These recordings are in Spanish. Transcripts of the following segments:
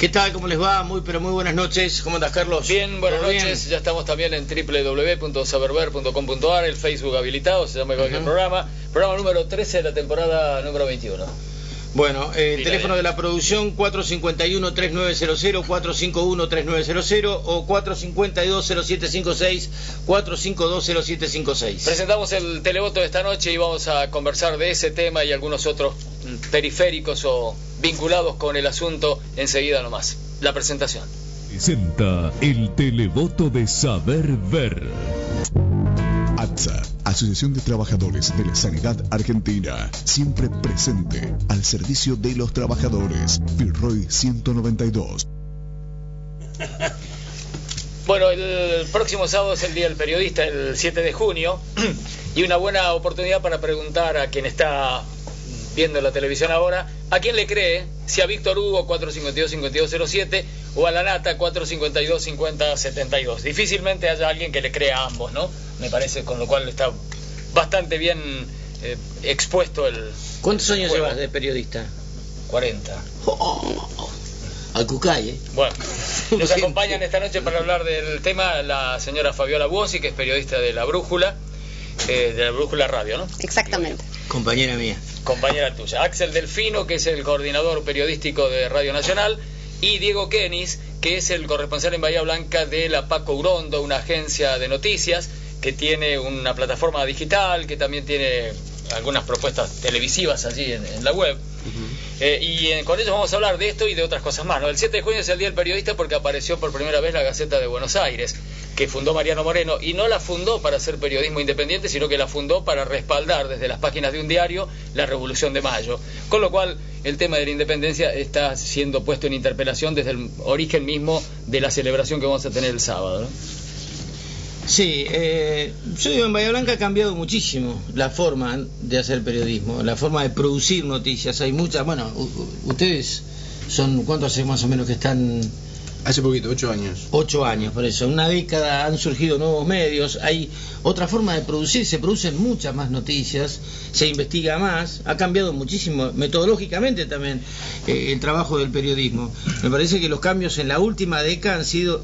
¿Qué tal? ¿Cómo les va? Muy buenas noches. ¿Cómo andas, Carlos? Bien, buenas noches. Ya estamos también en www.saberver.com.ar, el Facebook habilitado, se llama cualquier programa. Programa número 13 de la temporada número 21. Bueno, el teléfono de la producción 451-3900, 451-3900 o 452-0756, 452-0756. Presentamos el televoto de esta noche y vamos a conversar de ese tema y algunos otros periféricos o vinculados con el asunto enseguida nomás. La presentación. Presenta el televoto de Saber Ver. ATSA, Asociación de Trabajadores de la Sanidad Argentina, siempre presente al servicio de los trabajadores. Virroy 192. Bueno, el próximo sábado es el Día del Periodista, el 7 de junio, y una buena oportunidad para preguntar a quien está viendo la televisión ahora, ¿a quién le cree? Si a Víctor Hugo 452-5207 o a la Nata 452-5072. Difícilmente haya alguien que le crea a ambos, ¿no? Me parece, con lo cual está bastante bien expuesto el... ¿Cuántos años llevas de periodista? 40. Al Cucay, ¿eh? Bueno, nos acompañan esta noche para hablar del tema la señora Fabiola Buosi, que es periodista de La Brújula Radio, ¿no? Exactamente. Compañera mía. Compañera tuya. Axel Delfino, que es el coordinador periodístico de Radio Nacional, y Diego Kenis, que es el corresponsal en Bahía Blanca de la Paco Urondo, una agencia de noticias que tiene una plataforma digital, que también tiene algunas propuestas televisivas allí en la web. Con ellos vamos a hablar de esto y de otras cosas más, ¿no? El 7 de junio es el Día del Periodista porque apareció por primera vez la Gaceta de Buenos Aires, que fundó Mariano Moreno, y no la fundó para hacer periodismo independiente, sino que la fundó para respaldar desde las páginas de un diario la Revolución de Mayo. Con lo cual, el tema de la independencia está siendo puesto en interpelación desde el origen mismo de la celebración que vamos a tener el sábado, ¿no? Sí, yo digo, en Bahía Blanca ha cambiado muchísimo la forma de hacer periodismo, la forma de producir noticias. Hay muchas, bueno, ustedes son, ¿cuánto hace más o menos que están? Hace poquito, 8 años. 8 años, por eso. En una década han surgido nuevos medios, hay otra forma de producir, se producen muchas más noticias, se investiga más, ha cambiado muchísimo, metodológicamente también, el trabajo del periodismo. Me parece que los cambios en la última década han sido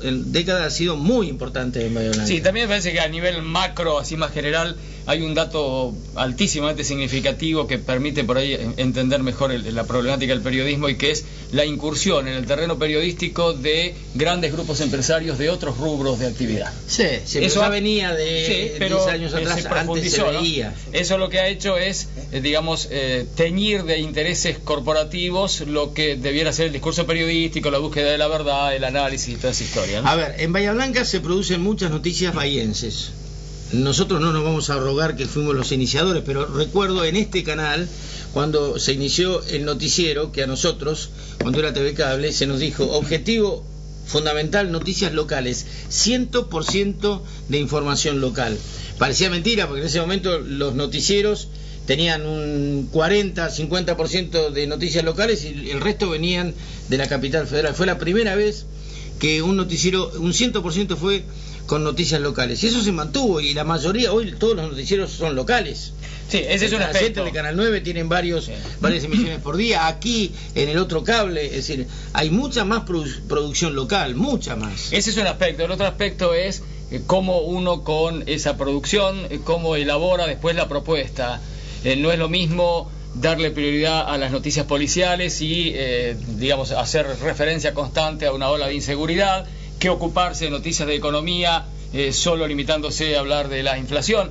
muy importantes en Bahía Blanca. Sí, también me parece que a nivel macro, así más general, hay un dato altísimamente significativo que permite por ahí entender mejor la problemática del periodismo, y que es la incursión en el terreno periodístico de grandes grupos empresarios de otros rubros de actividad. Sí, eso venía de 10 años atrás, antes se veía. ¿No? Eso lo que ha hecho es, teñir de intereses corporativos lo que debiera ser el discurso periodístico, la búsqueda de la verdad, el análisis y toda esa historia, ¿no? A ver, en Bahía Blanca se producen muchas noticias bahienses. Nosotros no nos vamos a arrogar que fuimos los iniciadores, pero recuerdo en este canal, cuando se inició el noticiero, que a nosotros, cuando era TV Cable, se nos dijo, objetivo fundamental, noticias locales, 100% de información local. Parecía mentira, porque en ese momento los noticieros tenían un 40-50% de noticias locales y el resto venían de la capital federal. Fue la primera vez que un noticiero, un 100% fue con noticias locales, y eso se mantuvo, y la mayoría, hoy todos los noticieros son locales. Sí, ese es un aspecto. De Canal 9 tienen varias emisiones por día, aquí en el otro cable, es decir, hay mucha más producción local, mucha más. Ese es un aspecto. El otro aspecto es cómo uno con esa producción, cómo elabora después la propuesta. No es lo mismo darle prioridad a las noticias policiales y, hacer referencia constante a una ola de inseguridad, que ocuparse de noticias de economía, solo limitándose a hablar de la inflación.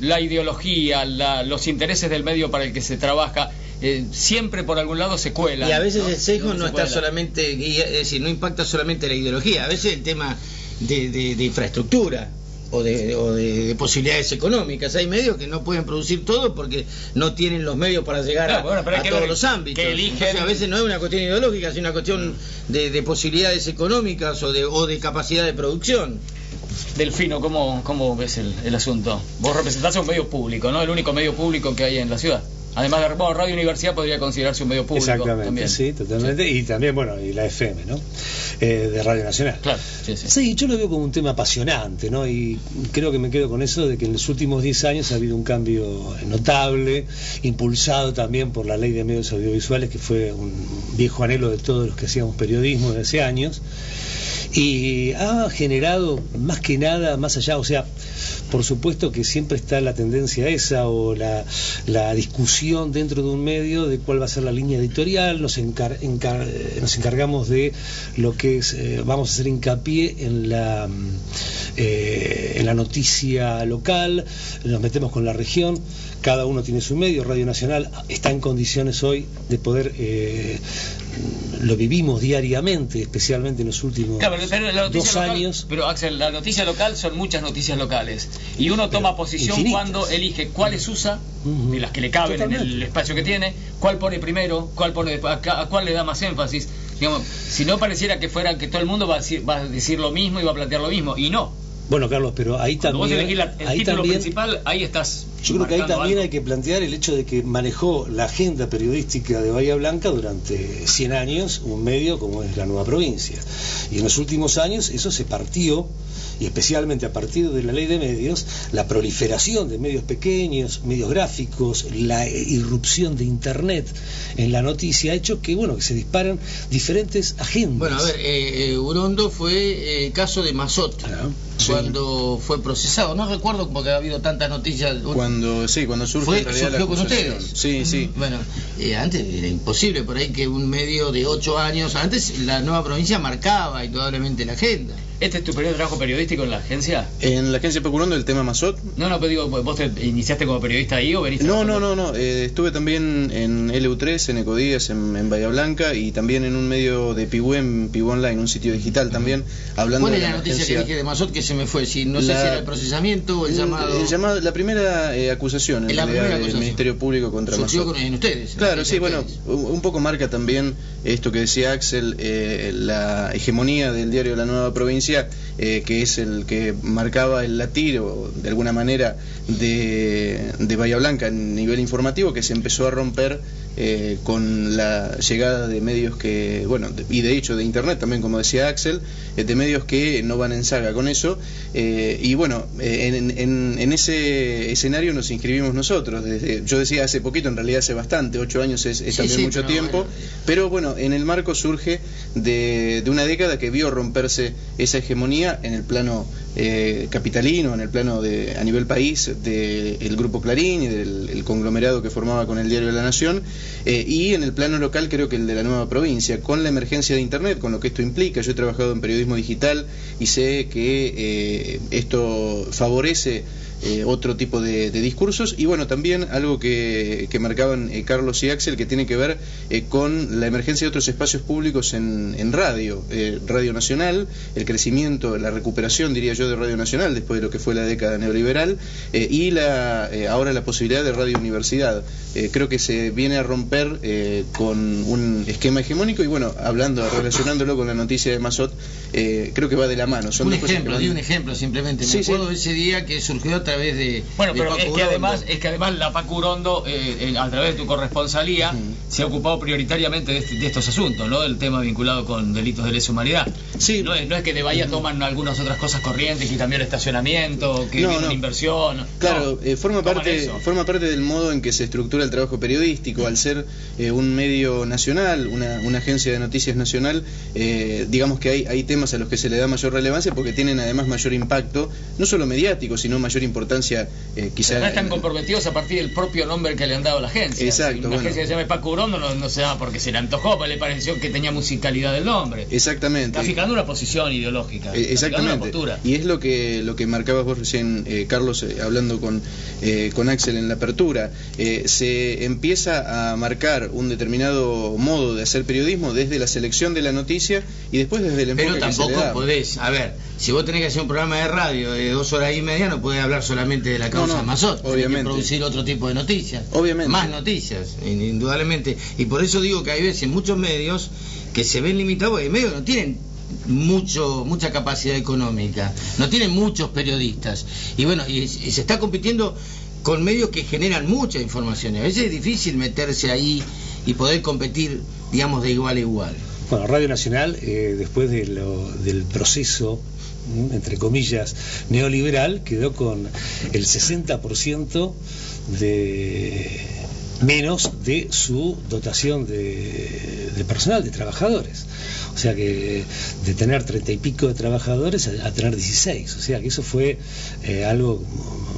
La ideología, los intereses del medio para el que se trabaja, siempre por algún lado se cuelan. Y a veces, ¿no? El sesgo no está solamente, es decir, no impacta solamente la ideología, a veces el tema de infraestructura o de posibilidades económicas. Hay medios que no pueden producir todo porque no tienen los medios para llegar a todos los ámbitos. Entonces, a veces no es una cuestión ideológica, sino una cuestión de posibilidades económicas o de capacidad de producción. Delfino, ¿cómo ves el asunto? Vos representás a un medio público, ¿no? El único medio público que hay en la ciudad. Además de Radio Universidad podría considerarse un medio público. Exactamente, también. sí, totalmente. Sí. Y también, bueno, y la FM, ¿no? De Radio Nacional. Claro, sí, yo lo veo como un tema apasionante, ¿no? Y creo que me quedo con eso de que en los últimos 10 años ha habido un cambio notable, impulsado también por la Ley de Medios Audiovisuales, que fue un viejo anhelo de todos los que hacíamos periodismo desde hace años. Y ha generado, más que nada, más allá, o sea, por supuesto que siempre está la tendencia esa o la discusión dentro de un medio de cuál va a ser la línea editorial. Nos encargamos de lo que es, vamos a hacer hincapié en la noticia local, nos metemos con la región. Cada uno tiene su medio. Radio Nacional está en condiciones hoy de poder, lo vivimos diariamente, especialmente en los últimos 2 años. Pero Axel, la noticia local son muchas noticias locales y uno toma posición infinitas, cuando elige cuáles usa, de las que le caben totalmente en el espacio que tiene, cuál pone primero, cuál pone después, a cuál le da más énfasis. Digamos, si no pareciera que fuera que todo el mundo va a decir lo mismo y va a plantear lo mismo, y no. Bueno, Carlos, pero ahí cuando también... vos elegís el título principal, ahí estás. Yo creo que ahí también hay que plantear el hecho de que manejó la agenda periodística de Bahía Blanca durante 100 años un medio como es La Nueva Provincia. Y en los últimos años eso se partió, y especialmente a partir de la Ley de Medios, la proliferación de medios pequeños, medios gráficos, la irrupción de Internet en la noticia ha hecho que, bueno, que se disparan diferentes agendas. Bueno, a ver, Urondo fue caso de Mazot. Cuando fue procesado, no recuerdo porque ha habido tantas noticias. Cuando surge en realidad surgió con ustedes. Sí. Bueno, antes era imposible por ahí que un medio de 8 años, antes La Nueva Provincia marcaba indudablemente la agenda. ¿Este es tu primer trabajo periodístico en la agencia? En la agencia Pacurondo, el tema Mazot. No, pero digo, ¿vos te iniciaste como periodista ahí o veniste? No. Estuve también en LU3, en Ecodías, en Bahía Blanca, y también en un medio de Pibu Online, un sitio digital también, hablando ¿Cuál de es la noticia que dije de Mazot que se me fue? Si no sé si era el procesamiento o el llamado... La primera acusación en realidad del Ministerio Público contra Mazot. En ustedes. Claro, sí, bueno, un poco marca también esto que decía Axel, la hegemonía del diario La Nueva Provincia, que es el que marcaba el latir, o de alguna manera, de Bahía Blanca en nivel informativo, que se empezó a romper con la llegada de medios que, bueno, y de hecho de Internet también, como decía Axel, de medios que no van en saga con eso, y bueno, en ese escenario nos inscribimos nosotros. Yo decía hace poquito, en realidad hace bastante, 8 años es también mucho tiempo, pero bueno, en el marco surge de una década que vio romperse esa hegemonía en el plano capitalino, en el plano a nivel país, del Grupo Clarín y del conglomerado que formaba con el Diario de la Nación, y en el plano local creo que el de La Nueva Provincia, con la emergencia de Internet, con lo que esto implica. Yo he trabajado en periodismo digital y sé que esto favorece otro tipo de discursos, y bueno, también algo que marcaban Carlos y Axel, que tiene que ver con la emergencia de otros espacios públicos en radio, Radio Nacional, el crecimiento, la recuperación, diría yo, de Radio Nacional después de lo que fue la década neoliberal, y ahora la posibilidad de Radio Universidad. Creo que se viene a romper con un esquema hegemónico, y bueno, relacionándolo con la noticia de Mazot, creo que va de la mano. Son un ejemplo simplemente. Me acuerdo de ese día que surgió a través de... Bueno, pero es que además la Paco Urondo, a través de tu corresponsalía, se ha ocupado prioritariamente de estos asuntos, ¿no? Del tema vinculado con delitos de lesa humanidad. Sí. No es que de Bahía toman algunas otras cosas corrientes, que también el estacionamiento, que viene una inversión. Claro, forma parte del modo en que se estructura el trabajo periodístico. Al ser un medio nacional, una agencia de noticias nacional, digamos que hay temas a los que se le da mayor relevancia porque tienen además mayor impacto, no solo mediático, sino mayor importancia quizás. No están comprometidos a partir del propio nombre que le han dado a la agencia. Exacto. Una agencia que se llama Paco Urondo no se llama porque se le antojó, porque le pareció que tenía musicalidad del nombre. Exactamente. Está fijando una posición ideológica. Exactamente. Una postura. Y es lo que marcabas vos recién, Carlos, hablando con Axel en la apertura. Se empieza a marcar un determinado modo de hacer periodismo desde la selección de la noticia y después desde el enfoque. Pero tampoco podés, a ver, si vos tenés que hacer un programa de radio de 2 horas y media, no podés hablar solamente de la causa Mazot, obviamente. Tenés que producir otro tipo de noticias, obviamente. Más noticias, indudablemente. Y por eso digo que hay veces muchos medios que se ven limitados, porque medios no tienen mucha capacidad económica, no tienen muchos periodistas, y bueno, y se está compitiendo con medios que generan mucha información. A veces es difícil meterse ahí y poder competir, digamos, de igual a igual. Bueno, Radio Nacional, después del proceso, entre comillas, neoliberal, quedó con el 60% de menos de su dotación de personal, de trabajadores. O sea que de tener 30 y pico de trabajadores a tener 16. O sea que eso fue algo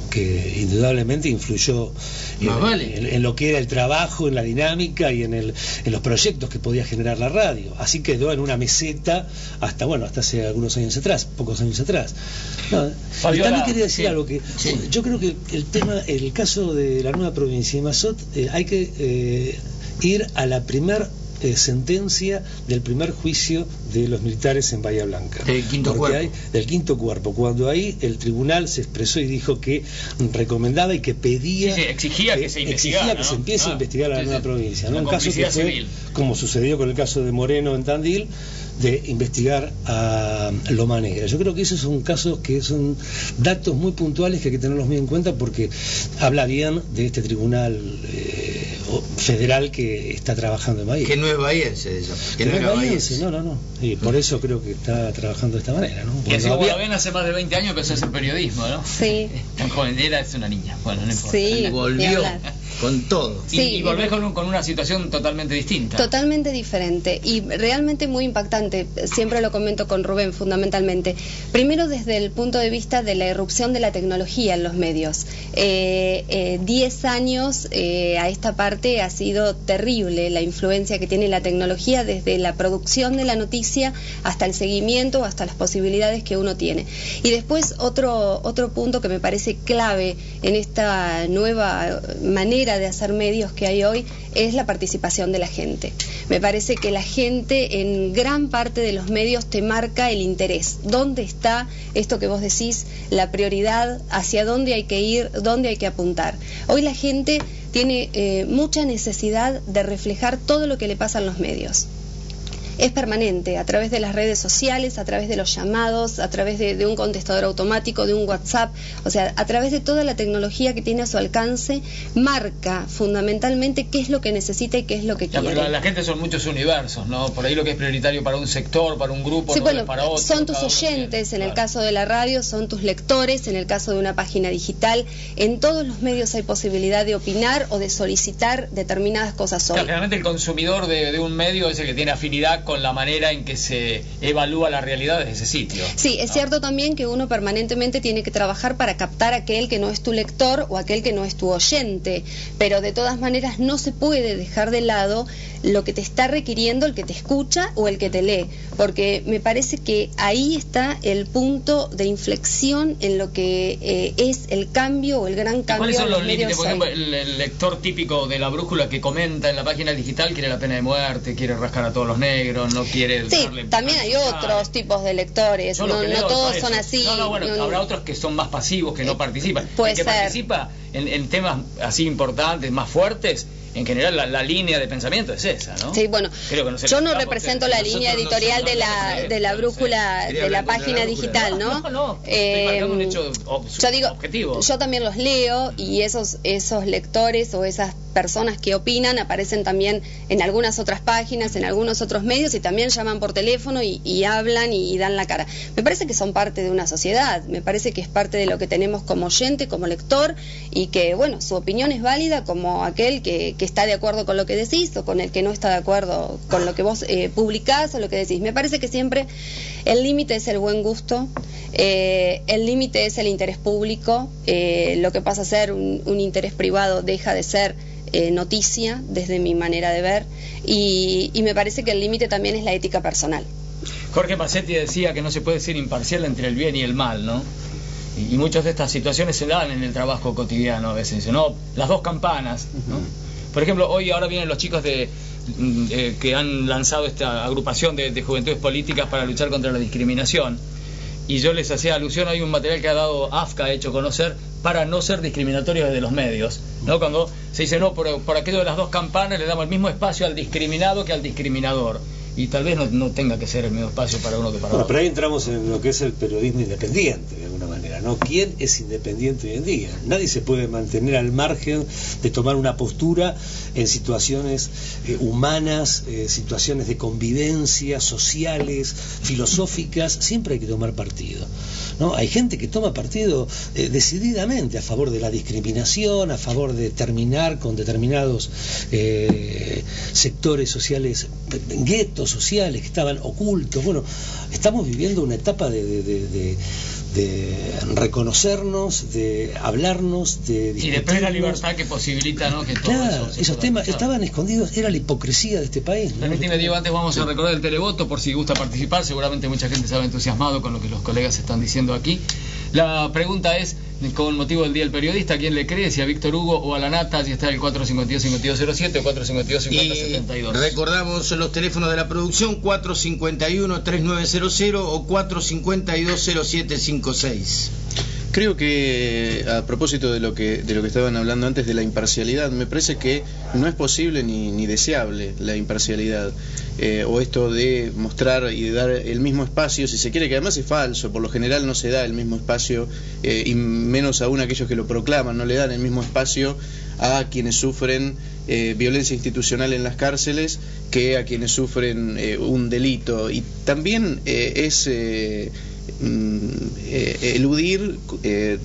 que indudablemente influyó en lo que era el trabajo, en la dinámica y en los proyectos que podía generar la radio. Así quedó en una meseta hasta hace algunos años atrás, pocos años atrás. No, y también quería decir algo que yo creo que el caso de la nueva provincia de Mazot, hay que ir a la primera sentencia del primer juicio de los militares en Bahía Blanca, del quinto cuerpo, cuando ahí el tribunal se expresó y dijo que recomendaba y que pedía, exigía que se empiece a investigar a la nueva provincia, ¿no? Un caso que fue civil, como sucedió con el caso de Moreno en Tandil, de investigar a Loma Negra. Yo creo que esos son casos que son datos muy puntuales que hay que tenerlos muy en cuenta, porque habla bien de este tribunal federal que está trabajando en Bahía. Que no es bahiense, que no es bahiense, no. Y por eso creo que está trabajando de esta manera, ¿no? Que si vos lo ven, hace más de 20 años empezó a hacer periodismo, ¿no? Sí. Tan joven, es una niña, bueno, no importa. Sí, y volvió con todo. Sí, y volvés con una situación totalmente distinta. Totalmente diferente y realmente muy impactante. Siempre lo comento con Rubén, fundamentalmente. Primero, desde el punto de vista de la irrupción de la tecnología en los medios. 10 años a esta parte ha sido terrible la influencia que tiene la tecnología, desde la producción de la noticia hasta el seguimiento, hasta las posibilidades que uno tiene. Y después otro punto que me parece clave en esta nueva manera de hacer medios que hay hoy es la participación de la gente. Me parece que la gente en gran parte de los medios te marca el interés. ¿Dónde está esto que vos decís, la prioridad, hacia dónde hay que ir, dónde hay que apuntar? Hoy la gente tiene mucha necesidad de reflejar todo lo que le pasa en los medios. Es permanente, a través de las redes sociales, a través de los llamados, a través de un contestador automático, de un WhatsApp, o sea, a través de toda la tecnología que tiene a su alcance, marca fundamentalmente qué es lo que necesita y qué es lo que quiere. Pero la gente son muchos universos, ¿no? Por ahí lo que es prioritario para un sector, para un grupo, sí, no bueno, es para otro. Son tus oyentes, en el caso de la radio, son tus lectores, en el caso de una página digital. En todos los medios hay posibilidad de opinar o de solicitar determinadas cosas hoy. Claro, generalmente el consumidor de un medio es el que tiene afinidad con la manera en que se evalúa la realidad de ese sitio. Sí, es cierto también que uno permanentemente tiene que trabajar para captar a aquel que no es tu lector o aquel que no es tu oyente, pero de todas maneras no se puede dejar de lado lo que te está requiriendo el que te escucha o el que te lee, porque me parece que ahí está el punto de inflexión en lo que es el cambio o el gran cambio. ¿Cuáles son los límites? Por ejemplo, el lector típico de La Brújula que comenta en la página digital quiere la pena de muerte, quiere rascar a todos los negros, no quiere... Sí, también hay otros tipos de lectores, no todos son así. Bueno, habrá otros que son más pasivos, que no participan. Puede ser. Participa en temas así importantes, más fuertes, en general la línea de pensamiento es esa, ¿no? Sí, bueno, yo no represento la línea editorial de la brújula, de la página digital, ¿no? No, estoy marcando un hecho objetivo. Yo también los leo y esos lectores o esas personas que opinan aparecen también en algunas otras páginas, en algunos otros medios, y también llaman por teléfono y hablan y dan la cara. Me parece que son parte de una sociedad, me parece que es parte de lo que tenemos como oyente, como lector, y que, bueno, su opinión es válida como aquel que está de acuerdo con lo que decís o con el que no está de acuerdo con lo que vos publicás o lo que decís. Me parece que siempre el límite es el buen gusto, el límite es el interés público, lo que pasa a ser un interés privado deja de ser noticia desde mi manera de ver, y me parece que el límite también es la ética personal. Jorge Mazzetti decía que no se puede ser imparcial entre el bien y el mal, ¿no? Y muchas de estas situaciones se dan en el trabajo cotidiano a veces, ¿no? Las dos campanas, ¿no? Por ejemplo, ahora vienen los chicos que han lanzado esta agrupación de juventudes políticas para luchar contra la discriminación, y yo les hacía alusión, hay un material que ha dado AFCA, ha hecho conocer, para no ser discriminatorios desde los medios, ¿no? Cuando se dice, no, por aquello de las dos campanas le damos el mismo espacio al discriminado que al discriminador, y tal vez no tenga que ser el mismo espacio para uno que para otro. Pero ahí entramos en lo que es el periodismo independiente, de alguna manera, ¿no? ¿Quién es independiente hoy en día? Nadie se puede mantener al margen de tomar una postura en situaciones humanas, situaciones de convivencia, sociales, filosóficas. Siempre hay que tomar partido, ¿no? Hay gente que toma partido decididamente a favor de la discriminación, a favor de terminar con determinados sectores sociales, guetos sociales que estaban ocultos. Bueno, estamos viviendo una etapa de reconocernos, de hablarnos, de discutirnos. Y de plena libertad que posibilita, ¿no? Que todo claro, eso esos temas estaban escondidos, era la hipocresía de este país, ¿no? Permíteme, Diego, antes vamos a recordar el televoto por si gusta participar. Seguramente mucha gente se ha entusiasmado con lo que los colegas están diciendo aquí. La pregunta es, con motivo del Día del Periodista, ¿a quién le cree? Si a Víctor Hugo o a la Nata. Si está el 452-5207 o 452-5072. Recordamos los teléfonos de la producción: 451-3900 o 452-0756. Creo que a propósito de lo que estaban hablando antes de la imparcialidad, me parece que no es posible ni deseable la imparcialidad, o esto de mostrar y de dar el mismo espacio, si se quiere, que además es falso. Por lo general no se da el mismo espacio, y menos aún aquellos que lo proclaman, no le dan el mismo espacio a quienes sufren violencia institucional en las cárceles que a quienes sufren un delito. Y también es eludir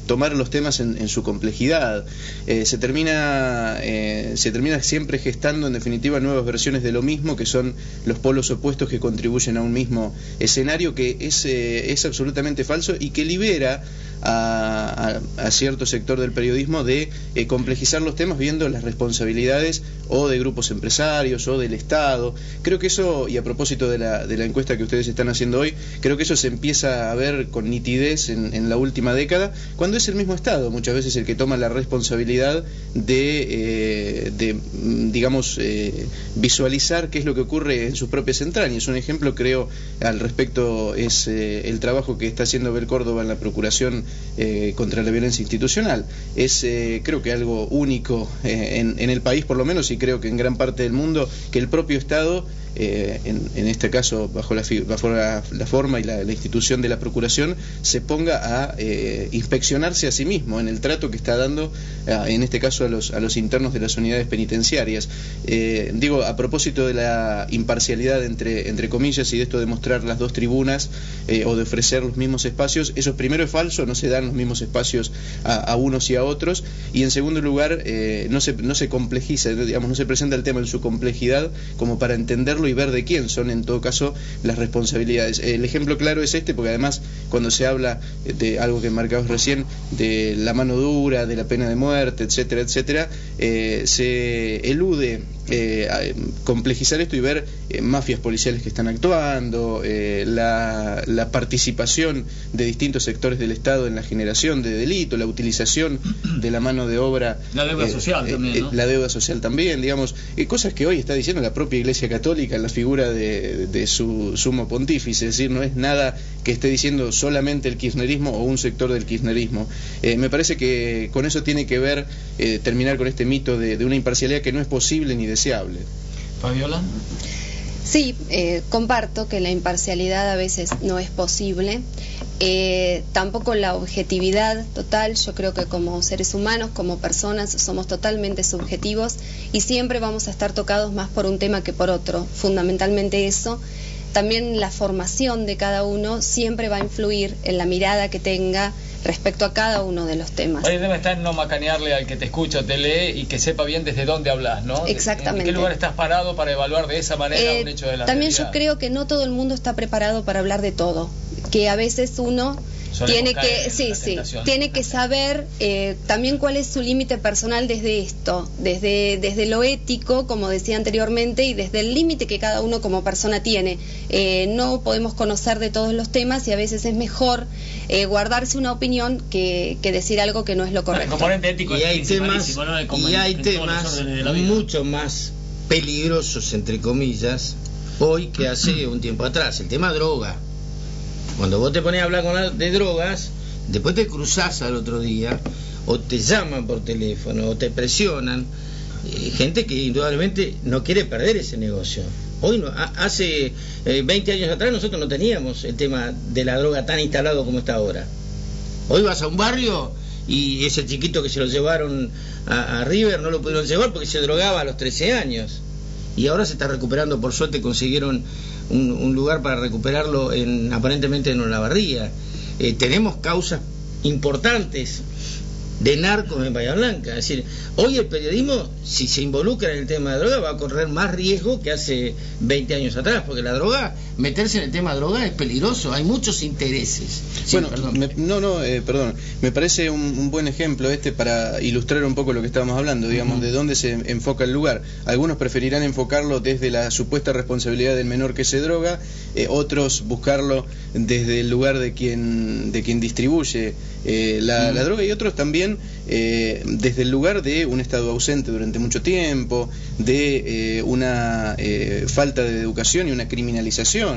tomar los temas en su complejidad. Se termina siempre gestando en definitiva nuevas versiones de lo mismo, que son los polos opuestos que contribuyen a un mismo escenario, que es absolutamente falso y que libera a cierto sector del periodismo de complejizar los temas viendo las responsabilidades o de grupos empresarios o del Estado. Creo que eso, y a propósito de la encuesta que ustedes están haciendo hoy, creo que eso se empieza a ver con nitidez en la última década, cuando es el mismo Estado muchas veces el que toma la responsabilidad de digamos, visualizar qué es lo que ocurre en sus propias entrañas. Un ejemplo, creo, al respecto es el trabajo que está haciendo Bel Córdoba en la Procuración contra la violencia institucional. Es creo que algo único en el país, por lo menos, y creo que en gran parte del mundo, que el propio Estado, en este caso bajo la forma y la institución de la Procuración, se ponga a inspeccionarse a sí mismo en el trato que está dando, en este caso a los internos de las unidades penitenciarias. Digo, a propósito de la imparcialidad entre comillas, y de esto de mostrar las dos tribunas, o de ofrecer los mismos espacios, eso primero es falso, no se dan los mismos espacios a unos y a otros, y en segundo lugar no se complejiza, digamos, no se presenta el tema en su complejidad como para entenderlo y ver de quién son en todo caso las responsabilidades. El ejemplo claro es este, porque además cuando se habla de algo que marcabas recién, de la mano dura, de la pena de muerte, etcétera, etcétera, se elude complejizar esto y ver mafias policiales que están actuando, la participación de distintos sectores del Estado en la generación de delito, la utilización de la mano de obra, la deuda social también, ¿no? La deuda social también, digamos, cosas que hoy está diciendo la propia Iglesia Católica en la figura de su sumo pontífice. Es decir, no es nada que esté diciendo solamente el kirchnerismo o un sector del kirchnerismo. Me parece que con eso tiene que ver terminar con este mito de una imparcialidad que no es posible ni deseable. Fabiola. Sí, comparto que la imparcialidad a veces no es posible, tampoco la objetividad total. Yo creo que como seres humanos, como personas, somos totalmente subjetivos y siempre vamos a estar tocados más por un tema que por otro, fundamentalmente eso. También la formación de cada uno siempre va a influir en la mirada que tenga respecto a cada uno de los temas. El tema está en no macanearle al que te escucha o te lee y que sepa bien desde dónde hablas, ¿no? Exactamente. ¿En qué lugar estás parado para evaluar de esa manera un hecho de la También realidad? yo creo que no todo el mundo está preparado para hablar de todo, que a veces uno tiene que, tiene que saber también cuál es su límite personal desde esto, desde lo ético, como decía anteriormente, y desde el límite que cada uno como persona tiene. No podemos conocer de todos los temas y a veces es mejor guardarse una opinión que decir algo que no es lo correcto. El componente ético y es hay temas, ¿no? y hay temas mucho más peligrosos, entre comillas, hoy que hace un tiempo atrás. El tema droga. Cuando vos te pones a hablar de drogas, después te cruzás al otro día, o te llaman por teléfono, o te presionan, gente que indudablemente no quiere perder ese negocio. Hoy no, hace 20 años atrás nosotros no teníamos el tema de la droga tan instalado como está ahora. Hoy vas a un barrio y ese chiquito que se lo llevaron a River no lo pudieron llevar porque se drogaba a los 13 años. Y ahora se está recuperando, por suerte consiguieron un lugar para recuperarlo aparentemente en Olavarría. Tenemos causas importantes de narcos en Bahía Blanca. Es decir, hoy el periodismo, si se involucra en el tema de droga, va a correr más riesgo que hace 20 años atrás, porque la droga, meterse en el tema de droga es peligroso, hay muchos intereses. Sí, bueno, perdón, me parece un buen ejemplo para ilustrar un poco lo que estábamos hablando, digamos, de dónde se enfoca el lugar. Algunos preferirán enfocarlo desde la supuesta responsabilidad del menor que se droga, otros buscarlo desde el lugar de quien distribuye la droga, y otros también desde el lugar de un Estado ausente durante mucho tiempo, de una falta de educación y una criminalización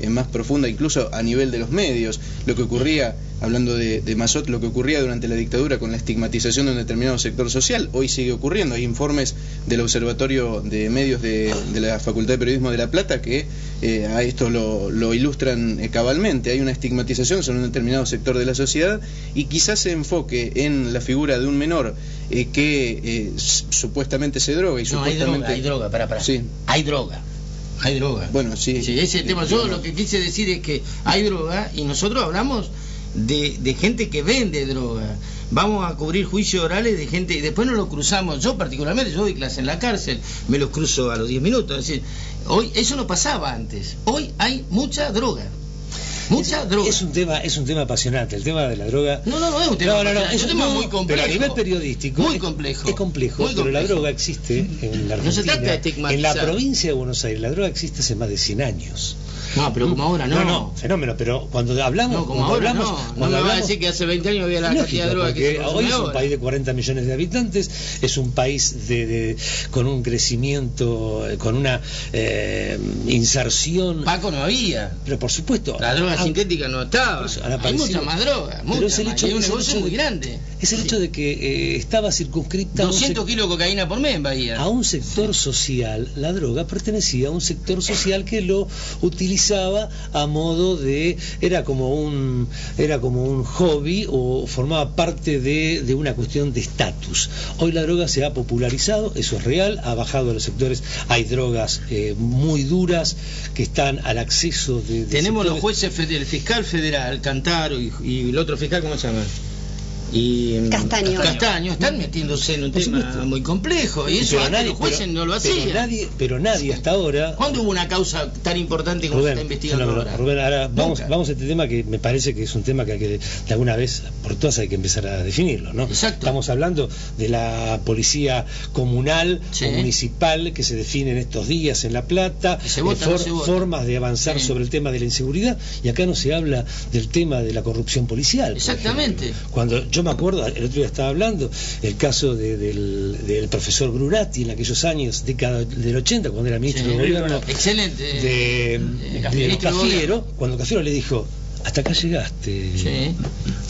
más profunda, incluso a nivel de los medios. Lo que ocurría, hablando de Mazot, lo que ocurría durante la dictadura con la estigmatización de un determinado sector social, hoy sigue ocurriendo. Hay informes del Observatorio de Medios de la Facultad de Periodismo de La Plata que a esto lo ilustran cabalmente. Hay una estigmatización sobre un determinado sector de la sociedad, y quizás se enfoque en la figura de un menor que supuestamente se droga y supuestamente... hay droga, Sí. Hay droga. Bueno, sí. Ese tema, yo lo que quise decir es que hay droga, y nosotros hablamos de gente que vende droga. Vamos a cubrir juicios orales de gente y después nos lo cruzamos. Yo particularmente, yo doy clase en la cárcel, me los cruzo a los 10 minutos. Es decir, hoy eso no pasaba antes. Hoy hay mucha droga. Droga. Es un tema apasionante, el tema de la droga. No es un tema apasionante, es un tema muy complejo. Pero a nivel periodístico muy complejo. Es complejo, muy pero complejo. La droga existe en la Argentina. No se trata de estigmatizar. En la provincia de Buenos Aires la droga existe hace más de 100 años. No, pero como ahora no. Fenómeno, pero cuando hablamos... No, como ahora no. No me va a decir que hace 20 años había la cantidad de droga que se consume hoy es un ahora. país de 40 millones de habitantes, es un país con un crecimiento, con una inserción... Paco no había. Pero por supuesto... La droga sintética no estaba. Hay mucha más droga, pero es el hecho, hay un negocio muy grande. Es el hecho de que estaba circunscripta 200 kilos de cocaína por mes en Bahía. A un sector social. La droga pertenecía a un sector social que lo utilizaba a modo de... era como un hobby, o formaba parte de una cuestión de estatus. Hoy la droga se ha popularizado, eso es real, ha bajado a los sectores. Hay drogas muy duras que están al acceso de tenemos sectores. Los jueces, el fiscal federal Cantaro y el otro fiscal, ¿cómo se llama? Castaño están metiéndose en un tema muy complejo, y eso antes los jueces no lo hacían. Pero nadie hasta ahora... ¿Cuándo hubo una causa tan importante como se está investigando ahora? Rubén, ahora vamos a este tema que me parece que es un tema que hay que, de alguna vez por todas, hay que empezar a definirlo, ¿no? Exacto. Estamos hablando de la policía comunal, o municipal, que se define en estos días en La Plata, formas de avanzar sobre el tema de la inseguridad, y acá no se habla del tema de la corrupción policial. Exactamente. Cuando yo me acuerdo, el otro día estaba hablando, el caso del profesor Brunati en aquellos años, década del 80, cuando era ministro de gobierno. Excelente. De Cafiero, cuando Cafiero le dijo: hasta acá llegaste,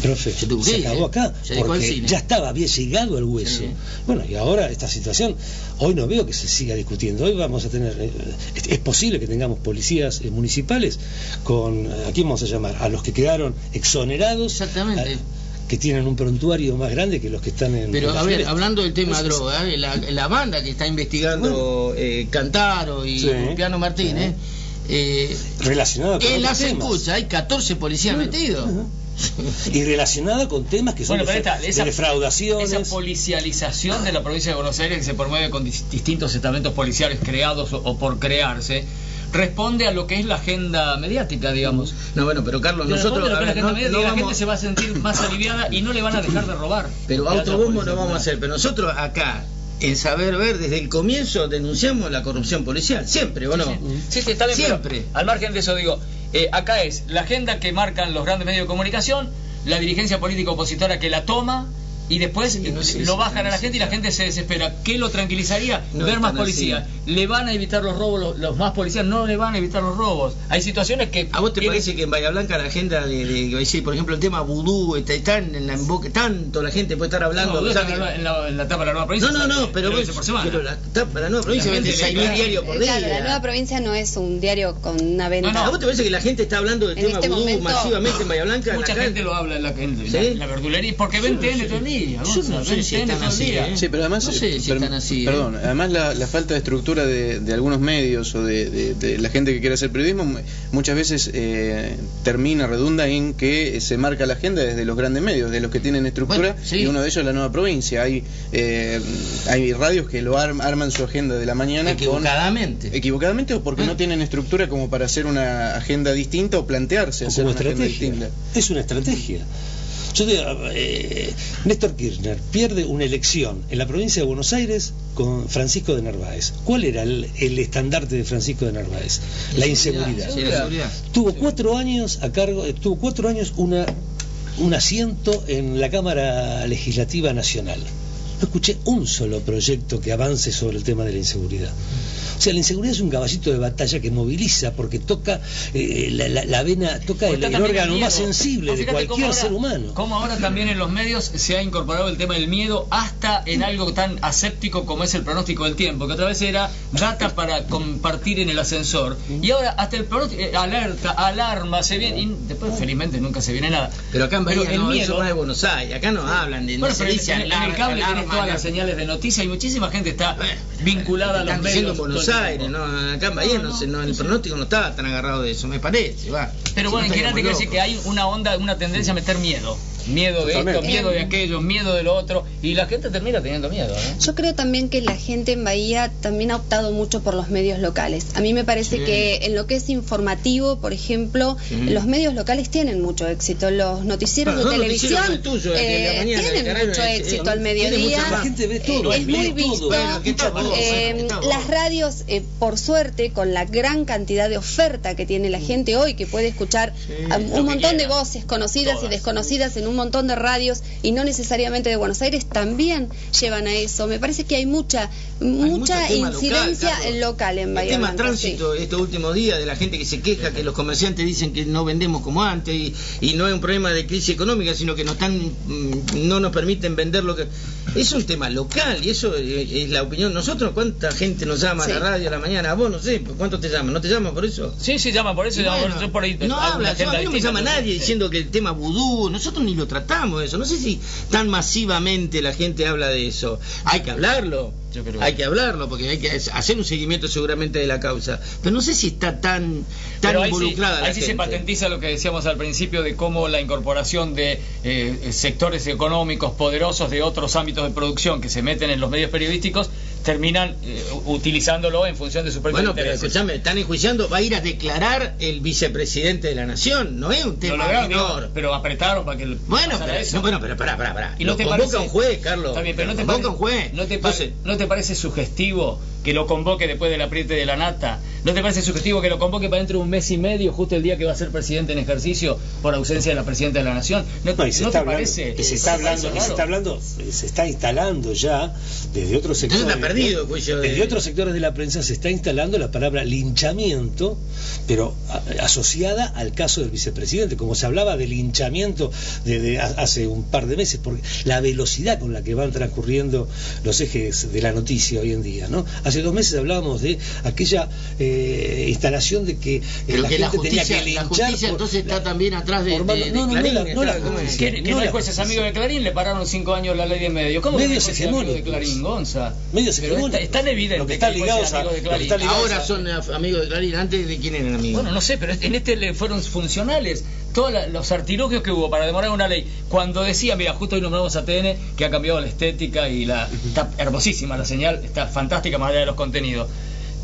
profe, se acabó acá, porque ya había llegado al hueso. Bueno, y ahora esta situación, hoy no veo que se siga discutiendo. Hoy vamos a tener, es posible que tengamos policías municipales con, ¿a quién vamos a llamar? A los que quedaron exonerados. Exactamente. Que tienen un prontuario más grande que los que están en... Pero a ver, hablando del tema droga, la banda que está investigando Cantaro y Piano Martínez, relacionada con en las escuchas hay 14 policías metidos. Y relacionada con temas que son de defraudaciones. Esa policialización de la provincia de Buenos Aires, que se promueve con distintos estamentos policiales creados o por crearse, responde a lo que es la agenda mediática, digamos. No, bueno, pero Carlos, nosotros la gente se va a sentir más aliviada y no le van a dejar de robar. Pero autobombo no vamos a hacer. Pero nosotros acá, en Saber Ver, desde el comienzo denunciamos la corrupción policial, siempre, ¿o no? Sí, está bien, siempre. Pero, al margen de eso, digo, acá es la agenda que marcan los grandes medios de comunicación, la dirigencia política opositora que la toma, y después lo bajan a la gente y la gente se desespera. ¿Qué lo tranquilizaría? Ver más policías. ¿Le van a evitar los robos los más policías? No le van a evitar los robos. Hay situaciones que... ¿A vos te parece que en Bahía Blanca la agenda de por ejemplo, el tema vudú está en la boca, tanto la gente puede estar hablando? No, en la tapa de la nueva provincia. No, pero la tapa de la nueva provincia vende 6.000 diarios por día. Claro, la nueva provincia no es un diario con una venta. ¿A vos te parece que la gente está hablando del tema vudú masivamente en Bahía Blanca? Mucha gente lo habla en la verdulería, porque ven TN todo el día. Yo no sé si están así. Sí, pero además, no sé si están así. Perdón, además la falta de estructura de algunos medios o de la gente que quiere hacer periodismo muchas veces redunda en que se marca la agenda desde los grandes medios, de los que tienen estructura, y uno de ellos es la nueva provincia. Hay radios que lo arman su agenda de la mañana equivocadamente o porque no tienen estructura como para hacer una agenda distinta o plantearse hacer una agenda distinta. Es una estrategia. Yo digo, Néstor Kirchner pierde una elección en la provincia de Buenos Aires con Francisco de Narváez. ¿Cuál era el estandarte de Francisco de Narváez? La inseguridad. Tuvo 4 años a cargo, tuvo 4 años un asiento en la Cámara Legislativa Nacional. No escuché un solo proyecto que avance sobre el tema de la inseguridad. O sea, la inseguridad es un caballito de batalla que moviliza porque toca la vena, toca el órgano más sensible de cualquier ser humano. Como ahora también en los medios se ha incorporado el tema del miedo hasta en algo tan aséptico como es el pronóstico del tiempo, que otra vez era data para compartir en el ascensor, y ahora hasta el pronóstico, alerta, alarma, se viene, y después felizmente nunca se viene nada. Pero acá en Bahía eso más de Buenos Aires, acá nos hablan de... Bueno, pero en el cable tenés todas las señales de noticias y muchísima gente está vinculada a los medios. Buenos Aires, no, acá en Bahía el pronóstico no estaba tan agarrado de eso, me parece, va. Pero bueno, en general te quiero decir que hay una tendencia a meter miedo. Miedo de esto, miedo de aquello, miedo de lo otro, y la gente termina teniendo miedo, ¿no? Yo creo también que la gente en Bahía también ha optado mucho por los medios locales. A mí me parece que en lo que es informativo, por ejemplo, los medios locales tienen mucho éxito. Los noticieros de televisión tienen mucho éxito al mediodía. La gente ve todo, es muy visto. Las radios, por suerte, con la gran cantidad de oferta que tiene la gente hoy, que puede escuchar un montón de voces conocidas y desconocidas en un montón de radios y no necesariamente de Buenos Aires, también llevan a eso. Me parece que hay mucha incidencia local en Bahía Blanca. El tema tránsito estos últimos días de la gente que se queja que los comerciantes dicen que no vendemos como antes y no es un problema de crisis económica, sino que no nos permiten vender lo que... Es un tema local y eso es la opinión. Nosotros, ¿cuánta gente nos llama a la radio a la mañana? A vos no sé, ¿cuánto te llaman? ¿No te llaman por eso? Sí, llaman por eso. Bueno, yo por ahí, no habla, a mí no me llama nadie diciendo que el tema vudú, nosotros ni lo tratamos eso. No sé si tan masivamente la gente habla de eso. Hay que hablarlo. Hay que hablarlo porque hay que hacer un seguimiento seguramente de la causa, pero no sé si está tan involucrada la gente. Ahí sí se patentiza lo que decíamos al principio de cómo la incorporación de sectores económicos poderosos de otros ámbitos de producción que se meten en los medios periodísticos terminan utilizándolo en función de sus propios intereses. Pero escuchame, están enjuiciando, va a ir a declarar el vicepresidente de la nación, no es un tema menor. Pero apretaron para que eso. Bueno, pero pará. ¿Y no te convoca un juez, Carlos? Está bien, pero ¿no te parece sugestivo que lo convoque después del apriete de la nata? ¿No te parece sugestivo que lo convoque para dentro de un mes y medio, justo el día que va a ser presidente en ejercicio por ausencia de la presidenta de la nación? ¿No te parece? Se está instalando ya desde otros sectores. Desde otros sectores de la prensa se está instalando la palabra linchamiento, pero asociada al caso del vicepresidente, como se hablaba de linchamiento hace un par de meses, porque la velocidad con la que van transcurriendo los ejes de la noticia hoy en día, ¿no? Hace 2 meses hablábamos de aquella instalación de que la gente tenía que linchar. La justicia entonces está también atrás de Clarín. Que no hay jueces amigos de Clarín, le pararon 5 años la ley de medios. ¿Cómo medios hegemónicos de Clarín, Gonza? Medios hegemónicos. Es tan evidente lo que están ligados ahora son amigos de Clarín. Antes, ¿de quién eran amigos? Bueno, no sé, pero en le fueron funcionales todos los artilugios que hubo para demorar una ley. Cuando decía, mira, justo hoy nombramos a TN, que ha cambiado la estética y está hermosísima la señal, está fantástica más allá de los contenidos.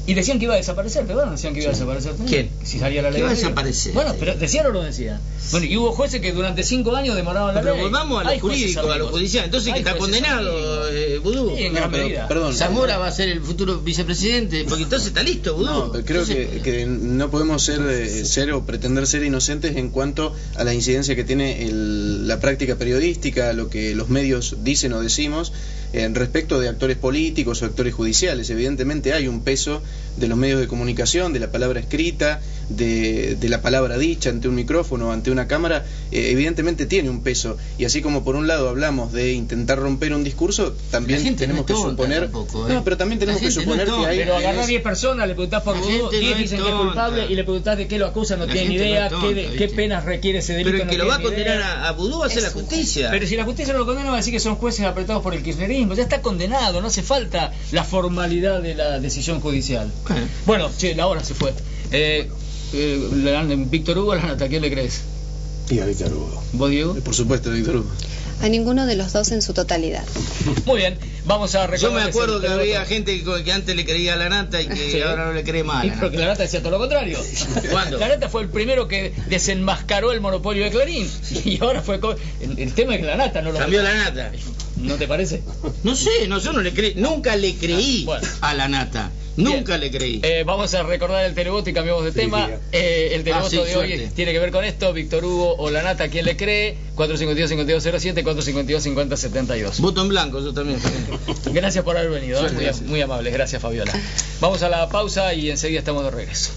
Y decían que iba a desaparecer, ¿te acuerdas? Decían que iba a desaparecer. ¿Quién? Si salía la ley. ¿Qué va a desaparecer? Bueno, pero ¿decían o no decían? Bueno, y hubo jueces que durante 5 años demoraban la ley. Pero volvamos a lo jurídico, a lo judicial. Entonces, que está condenado, Vudú. Sí, en gran medida. Perdón. Zamora va a ser el futuro vicepresidente, porque entonces está listo, Vudú. No, creo que no podemos ser o pretender ser inocentes en cuanto a la incidencia que tiene la práctica periodística, lo que los medios dicen o decimos, respecto de actores políticos o actores judiciales. Evidentemente hay un peso de los medios de comunicación, de la palabra escrita, de la palabra dicha ante un micrófono, ante una cámara, evidentemente tiene un peso. Y así como por un lado hablamos de intentar romper un discurso, también tenemos que suponer... No, pero también tenemos que suponer que hay... Pero agarrás 10 personas, le preguntás por Vudú, 10 dicen que es culpable y le preguntás de qué lo acusan, no tienen ni idea, qué penas requiere ese delito. Pero el que lo va a condenar a Vudú va a ser la justicia. Pero si la justicia no lo condena, va a decir que son jueces apretados por el kirchnerismo. Ya está condenado, no hace falta la formalidad de la decisión judicial. Bueno, che, la hora se fue. Víctor Hugo, ¿a quién le crees? Y a Víctor Hugo. ¿Vos, Diego? Por supuesto, Víctor Hugo. A ninguno de los dos en su totalidad. Muy bien, vamos a recordar. Yo me acuerdo que había gente que antes le creía a la nata y que ahora no le cree más. Porque la nata decía todo lo contrario. ¿Cuándo? La nata fue el primero que desenmascaró el monopolio de Clarín. Y ahora fue el tema es que la nata no lo cambió la nata. ¿No te parece? No sé, yo no le creí, nunca le creí a la nata. Nunca le creí. Vamos a recordar el televoto y cambiamos de tema. El televoto de hoy tiene que ver con esto. Víctor Hugo o la nata, ¿quién le cree? 452-5207, 452-5072. Voto en blanco, yo también. Gracias por haber venido, muy amables. Gracias, Fabiola. Vamos a la pausa y enseguida estamos de regreso.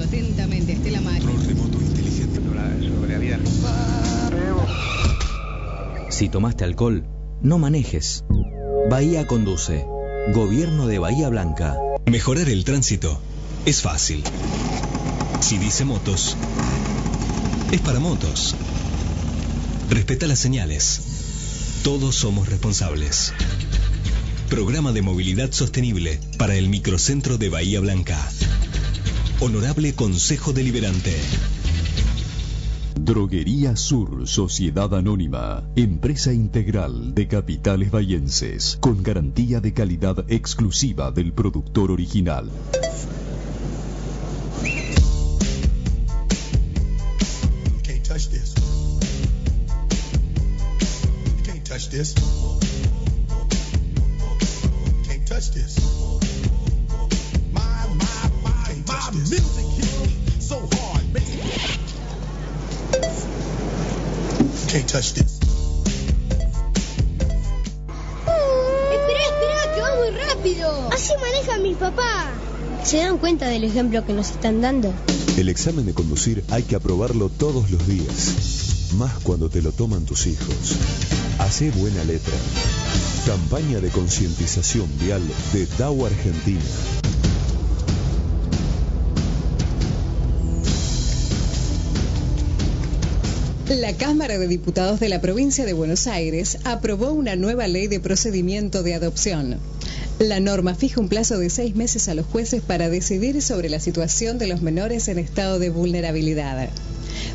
Atentamente, Estela Maris. Remoto inteligente sobre la vida. Si tomaste alcohol, no manejes. Bahía conduce. Gobierno de Bahía Blanca. Mejorar el tránsito es fácil. Si dice motos, es para motos. Respeta las señales. Todos somos responsables. Programa de movilidad sostenible para el microcentro de Bahía Blanca. Honorable Consejo Deliberante. Droguería Sur, Sociedad Anónima, empresa integral de capitales bahienses, con garantía de calidad exclusiva del productor original. Can't touch this. Can't touch this. Can't touch this. My music hit so hard, man. Can't touch this. Espera, que va muy rápido. Así maneja mi papá. ¿Se dan cuenta del ejemplo que nos están dando? El examen de conducir hay que aprobarlo todos los días, más cuando te lo toman tus hijos. Hacé buena letra. Campaña de concientización vial de DAO Argentina. La Cámara de Diputados de la Provincia de Buenos Aires aprobó una nueva ley de procedimiento de adopción. La norma fija un plazo de 6 meses a los jueces para decidir sobre la situación de los menores en estado de vulnerabilidad.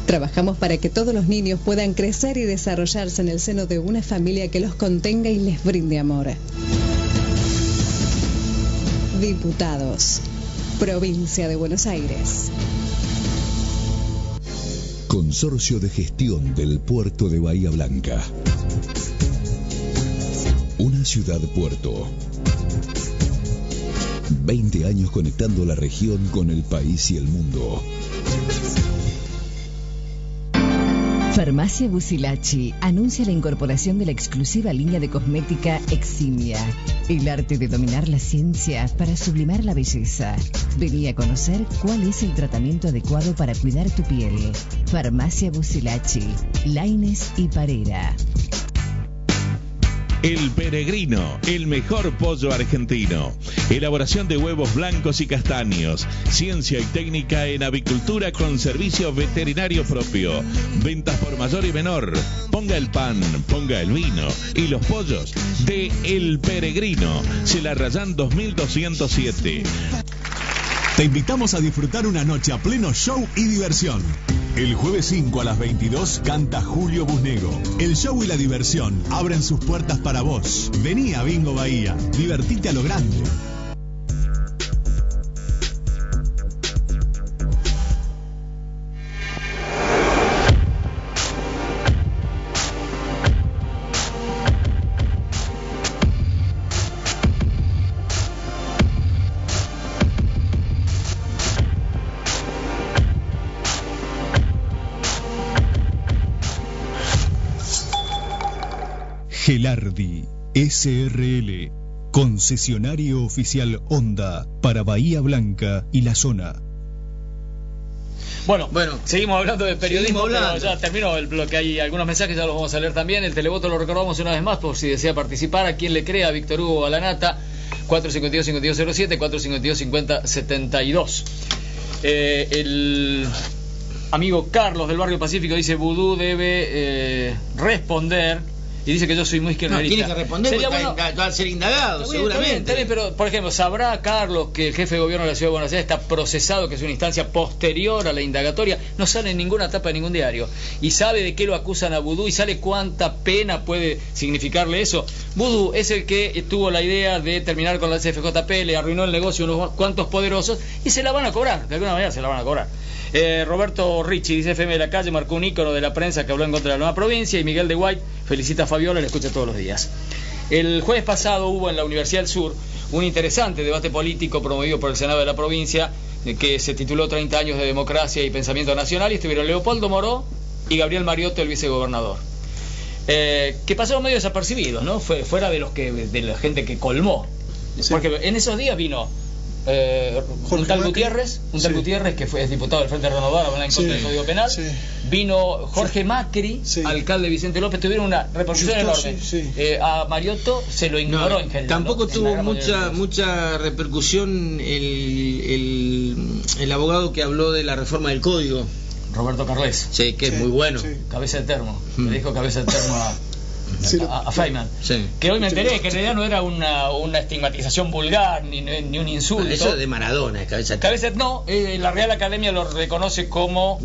Trabajamos para que todos los niños puedan crecer y desarrollarse en el seno de una familia que los contenga y les brinde amor. Diputados, Provincia de Buenos Aires. Consorcio de Gestión del Puerto de Bahía Blanca. Una ciudad-puerto. 20 años conectando la región con el país y el mundo. Farmacia Busilacci anuncia la incorporación de la exclusiva línea de cosmética Eximia. El arte de dominar la ciencia para sublimar la belleza. Vení a conocer cuál es el tratamiento adecuado para cuidar tu piel. Farmacia Busilacci, Lainez y Parera. El Peregrino, el mejor pollo argentino. Elaboración de huevos blancos y castaños. Ciencia y técnica en avicultura con servicio veterinario propio. Ventas por mayor y menor. Ponga el pan, ponga el vino y los pollos de El Peregrino. Celarrayán 2207. Te invitamos a disfrutar una noche a pleno show y diversión. El jueves 5 a las 22 canta Julio Busnego. El show y la diversión abren sus puertas para vos. Vení a Bingo Bahía, divertite a lo grande. Gelardi SRL, concesionario oficial Honda para Bahía Blanca y la zona. Bueno, seguimos hablando de periodismo, pero ya terminó el bloque. Hay algunos mensajes, ya los vamos a leer también. El televoto lo recordamos una vez más por si desea participar. ¿A quién le crea? Víctor Hugo Alanata, 452-5207, 452-5072. El amigo Carlos del Barrio Pacífico dice: Vudú debe responder. Y dice que yo soy muy izquierdista. No, tiene que responder porque va a ser indagado, seguramente. Está bien, pero, por ejemplo, ¿sabrá Carlos que el jefe de gobierno de la Ciudad de Buenos Aires está procesado, que es una instancia posterior a la indagatoria? No sale en ninguna tapa de ningún diario. ¿Y sabe de qué lo acusan a Vudú? ¿Y sabe cuánta pena puede significarle eso? Vudú es el que tuvo la idea de terminar con la CFJP, le arruinó el negocio a unos cuantos poderosos y se la van a cobrar. De alguna manera se la van a cobrar. Roberto Ricci, dice FM de la Calle, marcó un ícono de la prensa que habló en contra de la nueva provincia. Y Miguel de White felicita a Fabiola, le escucha todos los días. El jueves pasado hubo en la Universidad del Sur un interesante debate político promovido por el Senado de la provincia, que se tituló 30 años de democracia y pensamiento nacional, y estuvieron Leopoldo Moró y Gabriel Mariotto, el vicegobernador, que pasaron medio desapercibidos, ¿no? Fuera de la gente que colmó, sí. Porque en esos días vino un tal Gutiérrez, que es diputado del Frente Renovado, en contra del Código Penal. Sí. Vino Jorge Macri, alcalde Vicente López, tuvieron una repercusión enorme. A Mariotto se lo ignoró en general. Tampoco tuvo mucha repercusión el abogado que habló de la reforma del Código. Roberto Carles. Sí, que es muy bueno. Cabeza de termo. Le dijo cabeza de termo a Feynman, que hoy me enteré que en realidad no era una estigmatización vulgar ni un insulto. Eso es de Maradona, cabeza no, la Real Academia lo reconoce como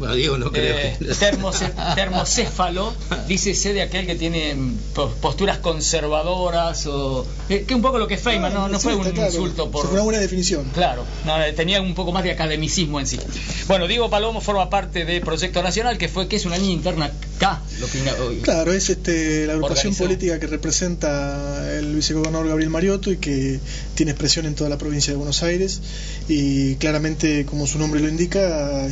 termocéfalo, dícese de aquel que tiene posturas conservadoras o que un poco lo que es Feynman, no fue un insulto por una buena definición. Claro, tenía un poco más de academicismo en sí. Bueno, Diego Palomo forma parte de Proyecto Nacional, que es una línea interna acá. Claro, es la agrupación política que representa el vicegobernador Gabriel Mariotto y que tiene expresión en toda la provincia de Buenos Aires, y claramente, como su nombre lo indica,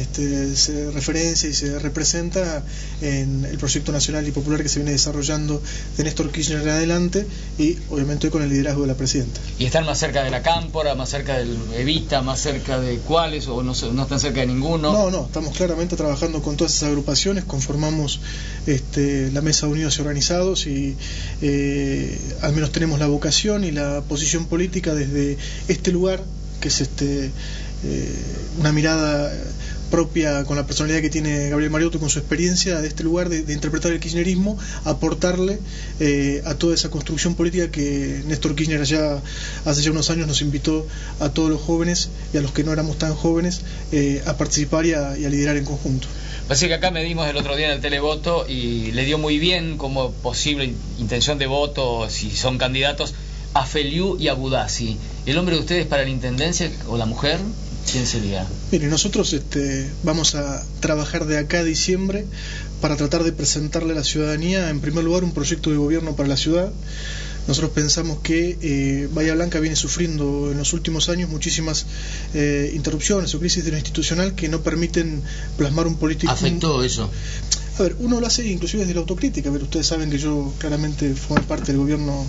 se referencia y se representa en el proyecto nacional y popular que se viene desarrollando de Néstor Kirchner en adelante, y obviamente hoy con el liderazgo de la presidenta. ¿Y están más cerca de la Cámpora, más cerca del Evita, más cerca de cuáles, o no están cerca de ninguno? No, estamos claramente trabajando con todas esas agrupaciones, conformamos la Mesa de Unidos y Organizados, y al menos tenemos la vocación y la posición política desde este lugar, que es una mirada propia con la personalidad que tiene Gabriel Mariotto, con su experiencia de este lugar de interpretar el kirchnerismo, aportarle a toda esa construcción política que Néstor Kirchner hace ya unos años nos invitó a todos los jóvenes y a los que no éramos tan jóvenes a participar y a liderar en conjunto. Así que acá medimos el otro día en el televoto y le dio muy bien como posible intención de voto, si son candidatos, a Feliu y a Budassi. ¿El hombre de ustedes para la intendencia o la mujer? ¿Quién sería? Mire, nosotros vamos a trabajar de acá a diciembre para tratar de presentarle a la ciudadanía, en primer lugar, un proyecto de gobierno para la ciudad. Nosotros pensamos que Bahía Blanca viene sufriendo en los últimos años muchísimas interrupciones o crisis de lo institucional que no permiten plasmar un político. ¿Afectó eso? A ver, uno lo hace inclusive desde la autocrítica. Pero ustedes saben que yo claramente formé parte del gobierno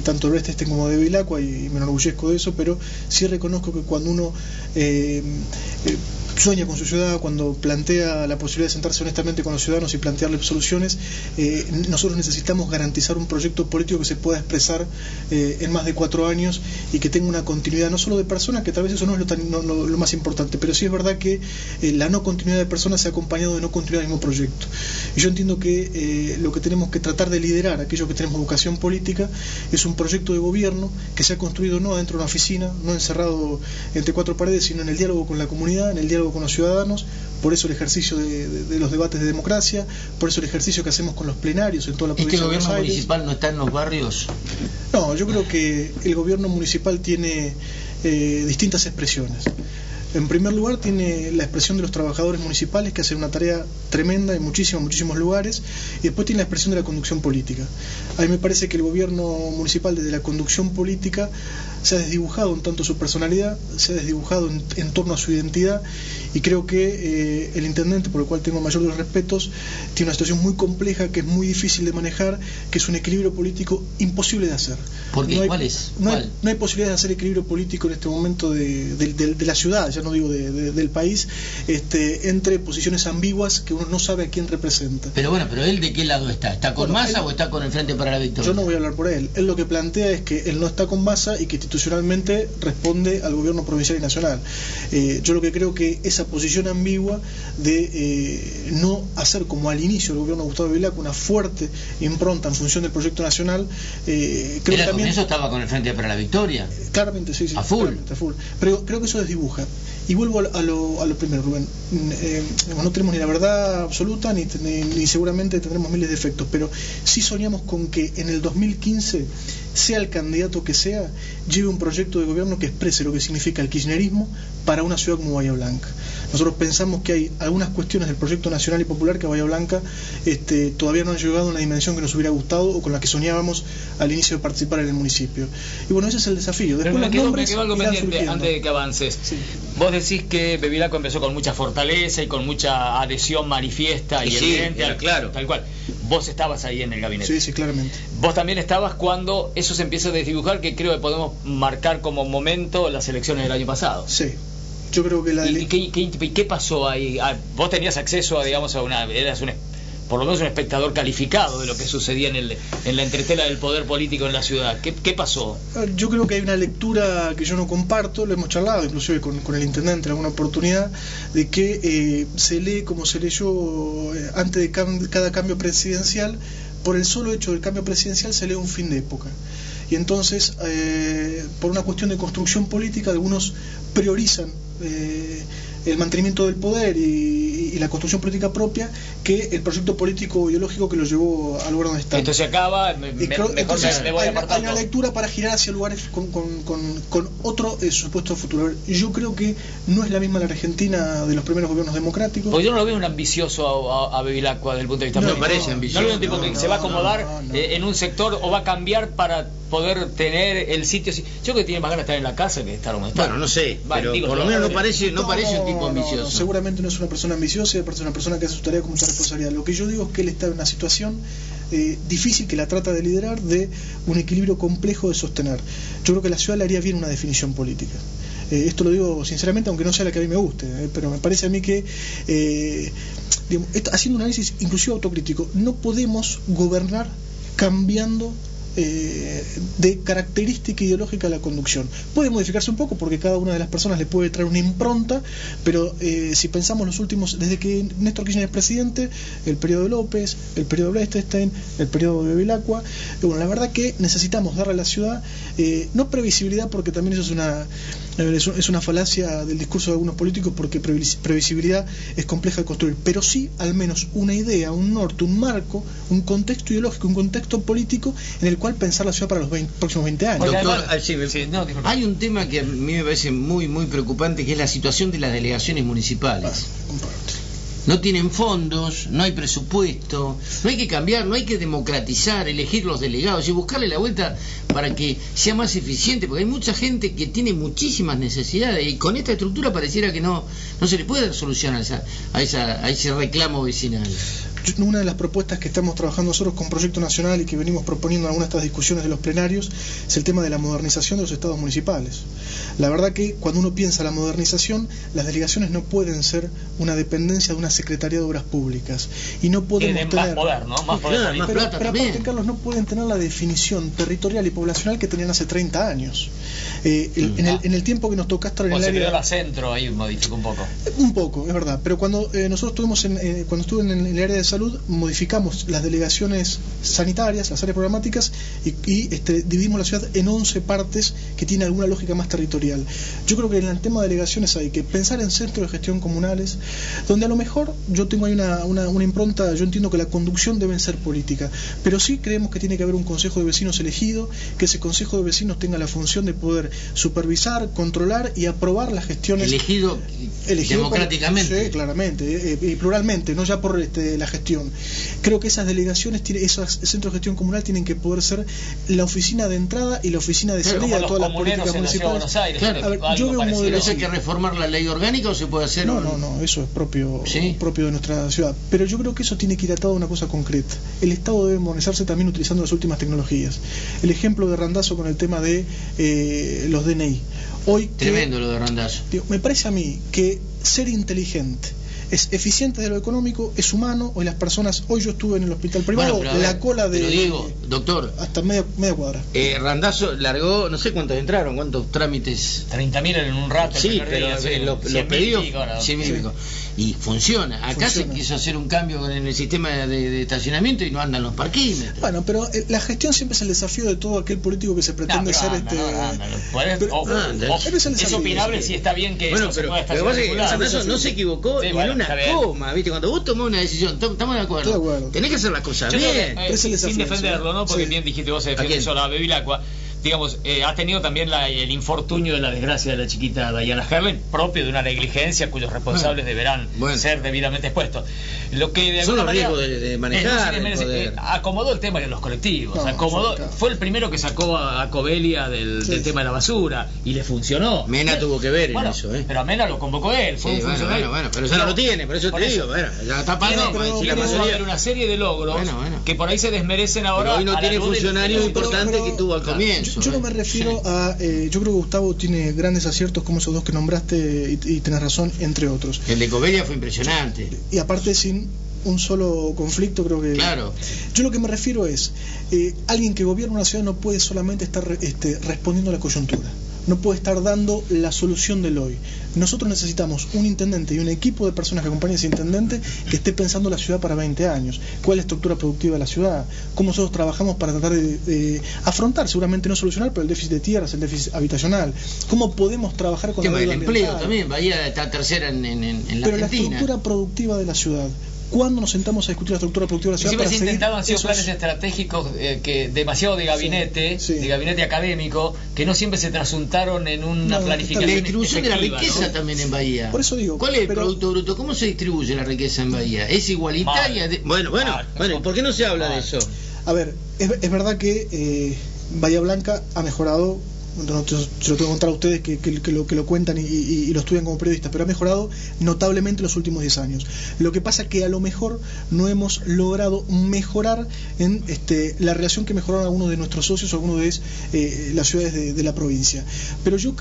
tanto de Oeste como de Vilacua, y me enorgullezco de eso, pero sí reconozco que cuando uno sueña con su ciudad, cuando plantea la posibilidad de sentarse honestamente con los ciudadanos y plantearles soluciones, nosotros necesitamos garantizar un proyecto político que se pueda expresar en más de 4 años y que tenga una continuidad no solo de personas, que tal vez eso no es lo más importante, pero sí es verdad que la no continuidad de personas se ha acompañado de no continuidad del mismo proyecto. Y yo entiendo que lo que tenemos que tratar de liderar, aquellos que tenemos vocación política, es un proyecto de gobierno que se ha construido no dentro de una oficina, no encerrado entre 4 paredes, sino en el diálogo con la comunidad, en el diálogo diálogo con los ciudadanos, por eso el ejercicio de los debates de democracia, por eso el ejercicio que hacemos con los plenarios en toda la provincia de Buenos Aires. ¿Este gobierno municipal no está en los barrios? No, yo creo que el gobierno municipal tiene distintas expresiones. En primer lugar, tiene la expresión de los trabajadores municipales que hacen una tarea tremenda en muchísimos lugares, y después tiene la expresión de la conducción política. A mí me parece que el gobierno municipal, desde la conducción política, se ha desdibujado en tanto su personalidad, se ha desdibujado en torno a su identidad, y creo que el intendente, por el cual tengo mayor de los respetos, tiene una situación muy compleja, que es muy difícil de manejar, que es un equilibrio político imposible de hacer. ¿Por qué? ¿Cuál es? No hay posibilidad de hacer equilibrio político en este momento de la ciudad, ya no digo del país, entre posiciones ambiguas que uno no sabe a quién representa. Pero bueno, pero él ¿de qué lado está? ¿Está con Massa o está con el Frente para la Victoria? Yo no voy a hablar por él. Él lo que plantea es que él no está con Massa y que institucionalmente responde al gobierno provincial y nacional. Yo lo que creo que esa posición ambigua de no hacer como al inicio del gobierno de Gustavo Bevilacqua una fuerte impronta en función del proyecto nacional, creo que también eso estaba con el Frente para la Victoria. Claramente, sí, a full. Pero creo que eso desdibuja. Y vuelvo a lo primero, Rubén. No tenemos ni la verdad absoluta ni seguramente tendremos miles de defectos, pero sí soñamos con que en el 2015, sea el candidato que sea, lleve un proyecto de gobierno que exprese lo que significa el kirchnerismo para una ciudad como Bahía Blanca. Nosotros pensamos que hay algunas cuestiones del proyecto nacional y popular que a Bahía Blanca todavía no han llegado a una dimensión que nos hubiera gustado o con la que soñábamos al inicio de participar en el municipio. Y bueno, ese es el desafío. Después me quedó algo pendiente antes de que avances. Sí. Vos decís que Bevilacqua empezó con mucha fortaleza y con mucha adhesión manifiesta y evidente, claro, tal cual. Vos estabas ahí en el gabinete. Sí, claramente. Vos también estabas cuando eso se empieza a desdibujar, que creo que podemos marcar como momento las elecciones del año pasado. Sí. Yo creo que ¿Qué pasó ahí? Vos tenías acceso a, digamos, eras por lo menos un espectador calificado de lo que sucedía en la entretela del poder político en la ciudad. ¿Qué pasó? Yo creo que hay una lectura que yo no comparto, lo hemos charlado inclusive con el intendente en alguna oportunidad, de que se lee como se leyó antes de cada cambio presidencial. Por el solo hecho del cambio presidencial se lee un fin de época. Y entonces, por una cuestión de construcción política, algunos priorizan el mantenimiento del poder y la construcción política propia que el proyecto político ideológico que lo llevó al lugar donde está. Esto se acaba, mejor me voy apartando. Hay una lectura para girar hacia lugares con otro supuesto futuro. Yo creo que no es la misma la Argentina de los primeros gobiernos democráticos. Porque yo no lo veo un ambicioso a Bevilacqua desde el punto de vista político. No parece ambicioso. No lo veo un tipo que se va a acomodar en un sector o va a cambiar para poder tener el sitio. Yo creo que tiene más ganas de estar en la casa que de estar donde está. Bueno, no sé, pero por lo menos no parece un tipo ambicioso. Seguramente no es una persona ambiciosa, es una persona que hace su tarea con mucha responsabilidad. Lo que yo digo es que él está en una situación difícil, que la trata de liderar, de un equilibrio complejo de sostener. Yo creo que la ciudad le haría bien una definición política. Esto lo digo sinceramente, aunque no sea la que a mí me guste, pero me parece a mí que, haciendo un análisis inclusive autocrítico, no podemos gobernar cambiando de característica ideológica a la conducción. Puede modificarse un poco porque cada una de las personas le puede traer una impronta, pero si pensamos los últimos, desde que Néstor Kirchner es presidente, el periodo de López, el periodo de Blestein, el periodo de Bevilacqua, bueno, la verdad que necesitamos darle a la ciudad no previsibilidad, porque también eso es una falacia del discurso de algunos políticos, porque previsibilidad es compleja de construir, pero sí al menos una idea, un norte, un marco, un contexto ideológico, un contexto político en el cual pensar la ciudad para los próximos 20 años. Doctor, hay un tema que a mí me parece muy preocupante, que es la situación de las delegaciones municipales. No tienen fondos, no hay presupuesto, no hay que cambiar, no hay que democratizar, elegir los delegados y buscarle la vuelta para que sea más eficiente, porque hay mucha gente que tiene muchísimas necesidades y con esta estructura pareciera que no se le puede dar solución a ese reclamo vecinal. Una de las propuestas que estamos trabajando nosotros con Proyecto Nacional y que venimos proponiendo en algunas de estas discusiones de los plenarios es el tema de la modernización de los estados municipales. La verdad que cuando uno piensa la modernización, las delegaciones no pueden ser una dependencia de una Secretaría de Obras Públicas y no podemos tener más poder, ¿no? Más poder, pero aparte, Carlos, no pueden tener la definición territorial y poblacional que tenían hace 30 años. En el tiempo que nos tocó estar en el área... la centro ahí modificó un poco. Un poco, es verdad, pero cuando nosotros estuvimos cuando estuve en el área de salud, Salud modificamos las delegaciones sanitarias, las áreas programáticas, y dividimos la ciudad en 11 partes que tiene alguna lógica más territorial. Yo creo que en el tema de delegaciones hay que pensar en centros de gestión comunales, donde a lo mejor yo tengo ahí una impronta. Yo entiendo que la conducción debe ser política, pero sí creemos que tiene que haber un consejo de vecinos elegido, que ese consejo de vecinos tenga la función de poder supervisar, controlar y aprobar las gestiones. Elegido democráticamente. Sí, claramente, y pluralmente, no ya por la gestión. Creo que esas delegaciones, esos centros de gestión comunal tienen que poder ser la oficina de entrada y la oficina de salida de todas las políticas municipales. Claro. A ver, yo veo un modelo. ¿Eso hay que reformar la ley orgánica o se puede hacer? No, eso es propio de nuestra ciudad. Pero yo creo que eso tiene que ir atado a una cosa concreta. El Estado debe modernizarse también utilizando las últimas tecnologías. El ejemplo de Randazzo con el tema de los DNI. Tremendo lo de Randazzo. Me parece a mí que ser inteligente es eficiente de lo económico, es humano. Hoy las personas, hoy yo estuve en el hospital privado, cola de... Pero Diego, doctor, hasta media cuadra. Randazzo largó, no sé cuántos entraron, cuántos trámites. 30.000 en un rato. Sí, pero los pedidos, 100.000 y pico. Y funciona. Acá se quiso hacer un cambio en el sistema de estacionamiento y no andan los parquímetros. Bueno, pero la gestión siempre es el desafío de todo aquel político que se pretende ser es opinable si está bien que eso se pueda estacionar. No se equivocó ni en una coma, ¿viste? Cuando vos tomás una decisión, estamos de acuerdo. Tenés que hacer las cosas bien. Sin defenderlo, ¿no? Porque bien dijiste vos, se defiende sola a Bevilacqua. Digamos, ha tenido también el infortunio de la desgracia de la chiquita Diana Herlen, propio de una negligencia cuyos responsables deberán ser debidamente expuestos. Lo que de son alguna los manera riesgos de manejar. Acomodó el tema de los colectivos, fue el primero que sacó a Covelia del tema de la basura y le funcionó. Mena tuvo que ver en eso, pero a Mena lo convocó él, fue un funcionario. Pero ya no lo tiene, por eso te digo, ya está pagado. Tiene una serie de logros que por ahí se desmerecen ahora. Pero hoy no tiene funcionarios importantes que tuvo al comienzo. Yo no me refiero a... yo creo que Gustavo tiene grandes aciertos como esos dos que nombraste y tenés razón, entre otros. El de Covelia fue impresionante. Y aparte sin un solo conflicto, creo que... Claro. Yo lo que me refiero es, alguien que gobierna una ciudad no puede solamente estar respondiendo a la coyuntura. No puede estar dando la solución del hoy. Nosotros necesitamos un intendente y un equipo de personas que acompañen a ese intendente que esté pensando la ciudad para 20 años. ¿Cuál es la estructura productiva de la ciudad? ¿Cómo nosotros trabajamos para tratar de afrontar, seguramente no solucionar, pero el déficit de tierras, el déficit habitacional? ¿Cómo podemos trabajar con el empleo también? Bahía está tercera en la Argentina. Pero la estructura productiva de la ciudad. ¿Cuándo nos sentamos a discutir la estructura productiva de la ciudad? Siempre se intentaban sido planes estratégicos que demasiado de gabinete, de gabinete académico, que no siempre se trasuntaron en una planificación. La distribución de la riqueza también en Bahía. Por eso digo. ¿Cuál es el Producto Bruto? ¿Cómo se distribuye la riqueza en Bahía? ¿Es igualitaria? Bueno, ¿por qué no se habla de eso? A ver, es verdad que Bahía Blanca ha mejorado. No, yo lo tengo que contar a ustedes que lo cuentan y lo estudian como periodistas, pero ha mejorado notablemente en los últimos 10 años. Lo que pasa es que a lo mejor no hemos logrado mejorar en la relación que mejoraron algunos de nuestros socios o algunos de las ciudades de la provincia. Pero yo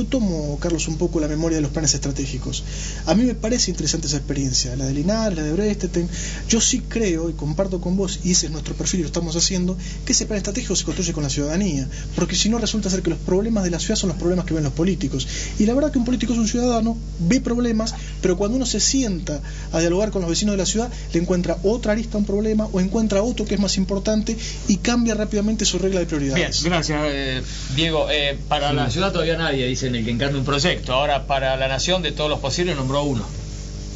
tomo, Carlos, un poco la memoria de los planes estratégicos. A mí me parece interesante esa experiencia, la de Linares, la de Brestetten. Yo sí creo, y comparto con vos, y ese es nuestro perfil y lo estamos haciendo, que ese plan estratégico se construye con la ciudadanía, porque si no resulta ser que los problemas de la ciudad son los problemas que ven los políticos. Y la verdad que un político es un ciudadano, ve problemas, pero cuando uno se sienta a dialogar con los vecinos de la ciudad, le encuentra otra arista a un problema o encuentra otro que es más importante y cambia rápidamente su regla de prioridades. Bien, gracias Diego. Para la ciudad todavía nadie dice en el que encarne un proyecto. Ahora para la nación, de todos los posibles, nombró uno.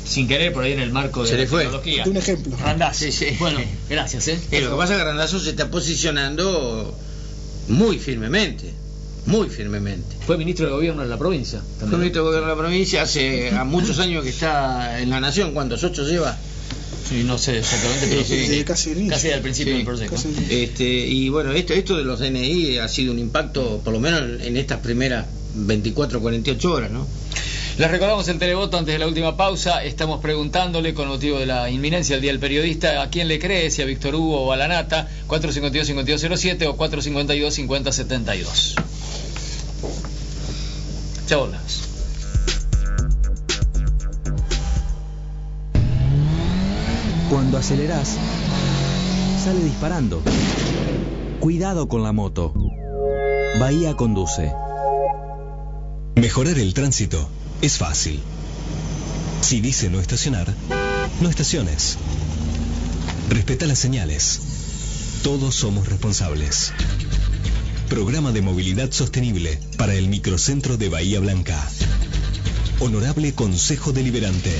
Sin querer, por ahí en el marco de la tecnología. Un ejemplo. Randazzo. Bueno, gracias. Lo que pasa es que Randazzo se está posicionando muy firmemente. Fue ministro de gobierno de la provincia también. Fue ministro de gobierno de la provincia hace muchos años que está en la nación. ¿Cuántos? ¿8 lleva? Sí, no sé exactamente, pero casi al principio del proyecto. Y bueno, esto de los DNI ha sido un impacto, por lo menos en estas primeras 24, 48 horas, ¿no? Les recordamos el televoto antes de la última pausa. Estamos preguntándole, con motivo de la inminencia del Día del Periodista, a quién le cree, si a Víctor Hugo o a la Nata. 452-5207 o 452-5072. Ya volvemos. Cuando acelerás, sale disparando. Cuidado con la moto. Bahía conduce. Mejorar el tránsito es fácil. Si dice no estacionar, no estaciones. Respeta las señales. Todos somos responsables. Programa de movilidad sostenible para el microcentro de Bahía Blanca. Honorable Consejo Deliberante.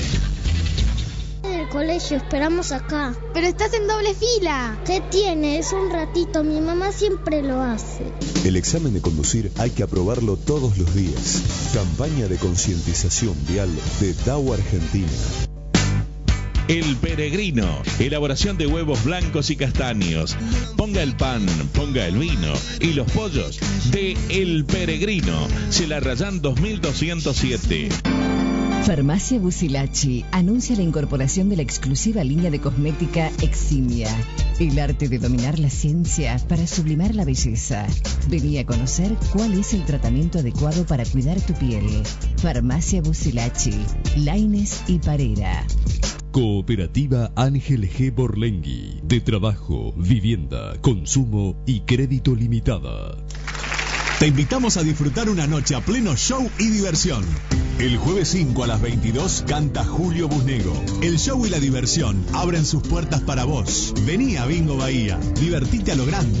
En el colegio, esperamos acá. Pero estás en doble fila. ¿Qué tiene? Es un ratito, mi mamá siempre lo hace. El examen de conducir hay que aprobarlo todos los días. Campaña de concientización vial de DAO Argentina. El Peregrino, elaboración de huevos blancos y castaños. Ponga el pan, ponga el vino y los pollos de El Peregrino. Celarrayán 2207. Farmacia Busilachi anuncia la incorporación de la exclusiva línea de cosmética Eximia. El arte de dominar la ciencia para sublimar la belleza. Vení a conocer cuál es el tratamiento adecuado para cuidar tu piel. Farmacia Busilachi, Laines y Parera. Cooperativa Ángel G. Borlengui, de trabajo, vivienda, consumo y crédito limitada. Te invitamos a disfrutar una noche a pleno show y diversión. El jueves 5 a las 22 canta Julio Busnego. El show y la diversión abren sus puertas para vos. Vení a Bingo Bahía, divertite a lo grande.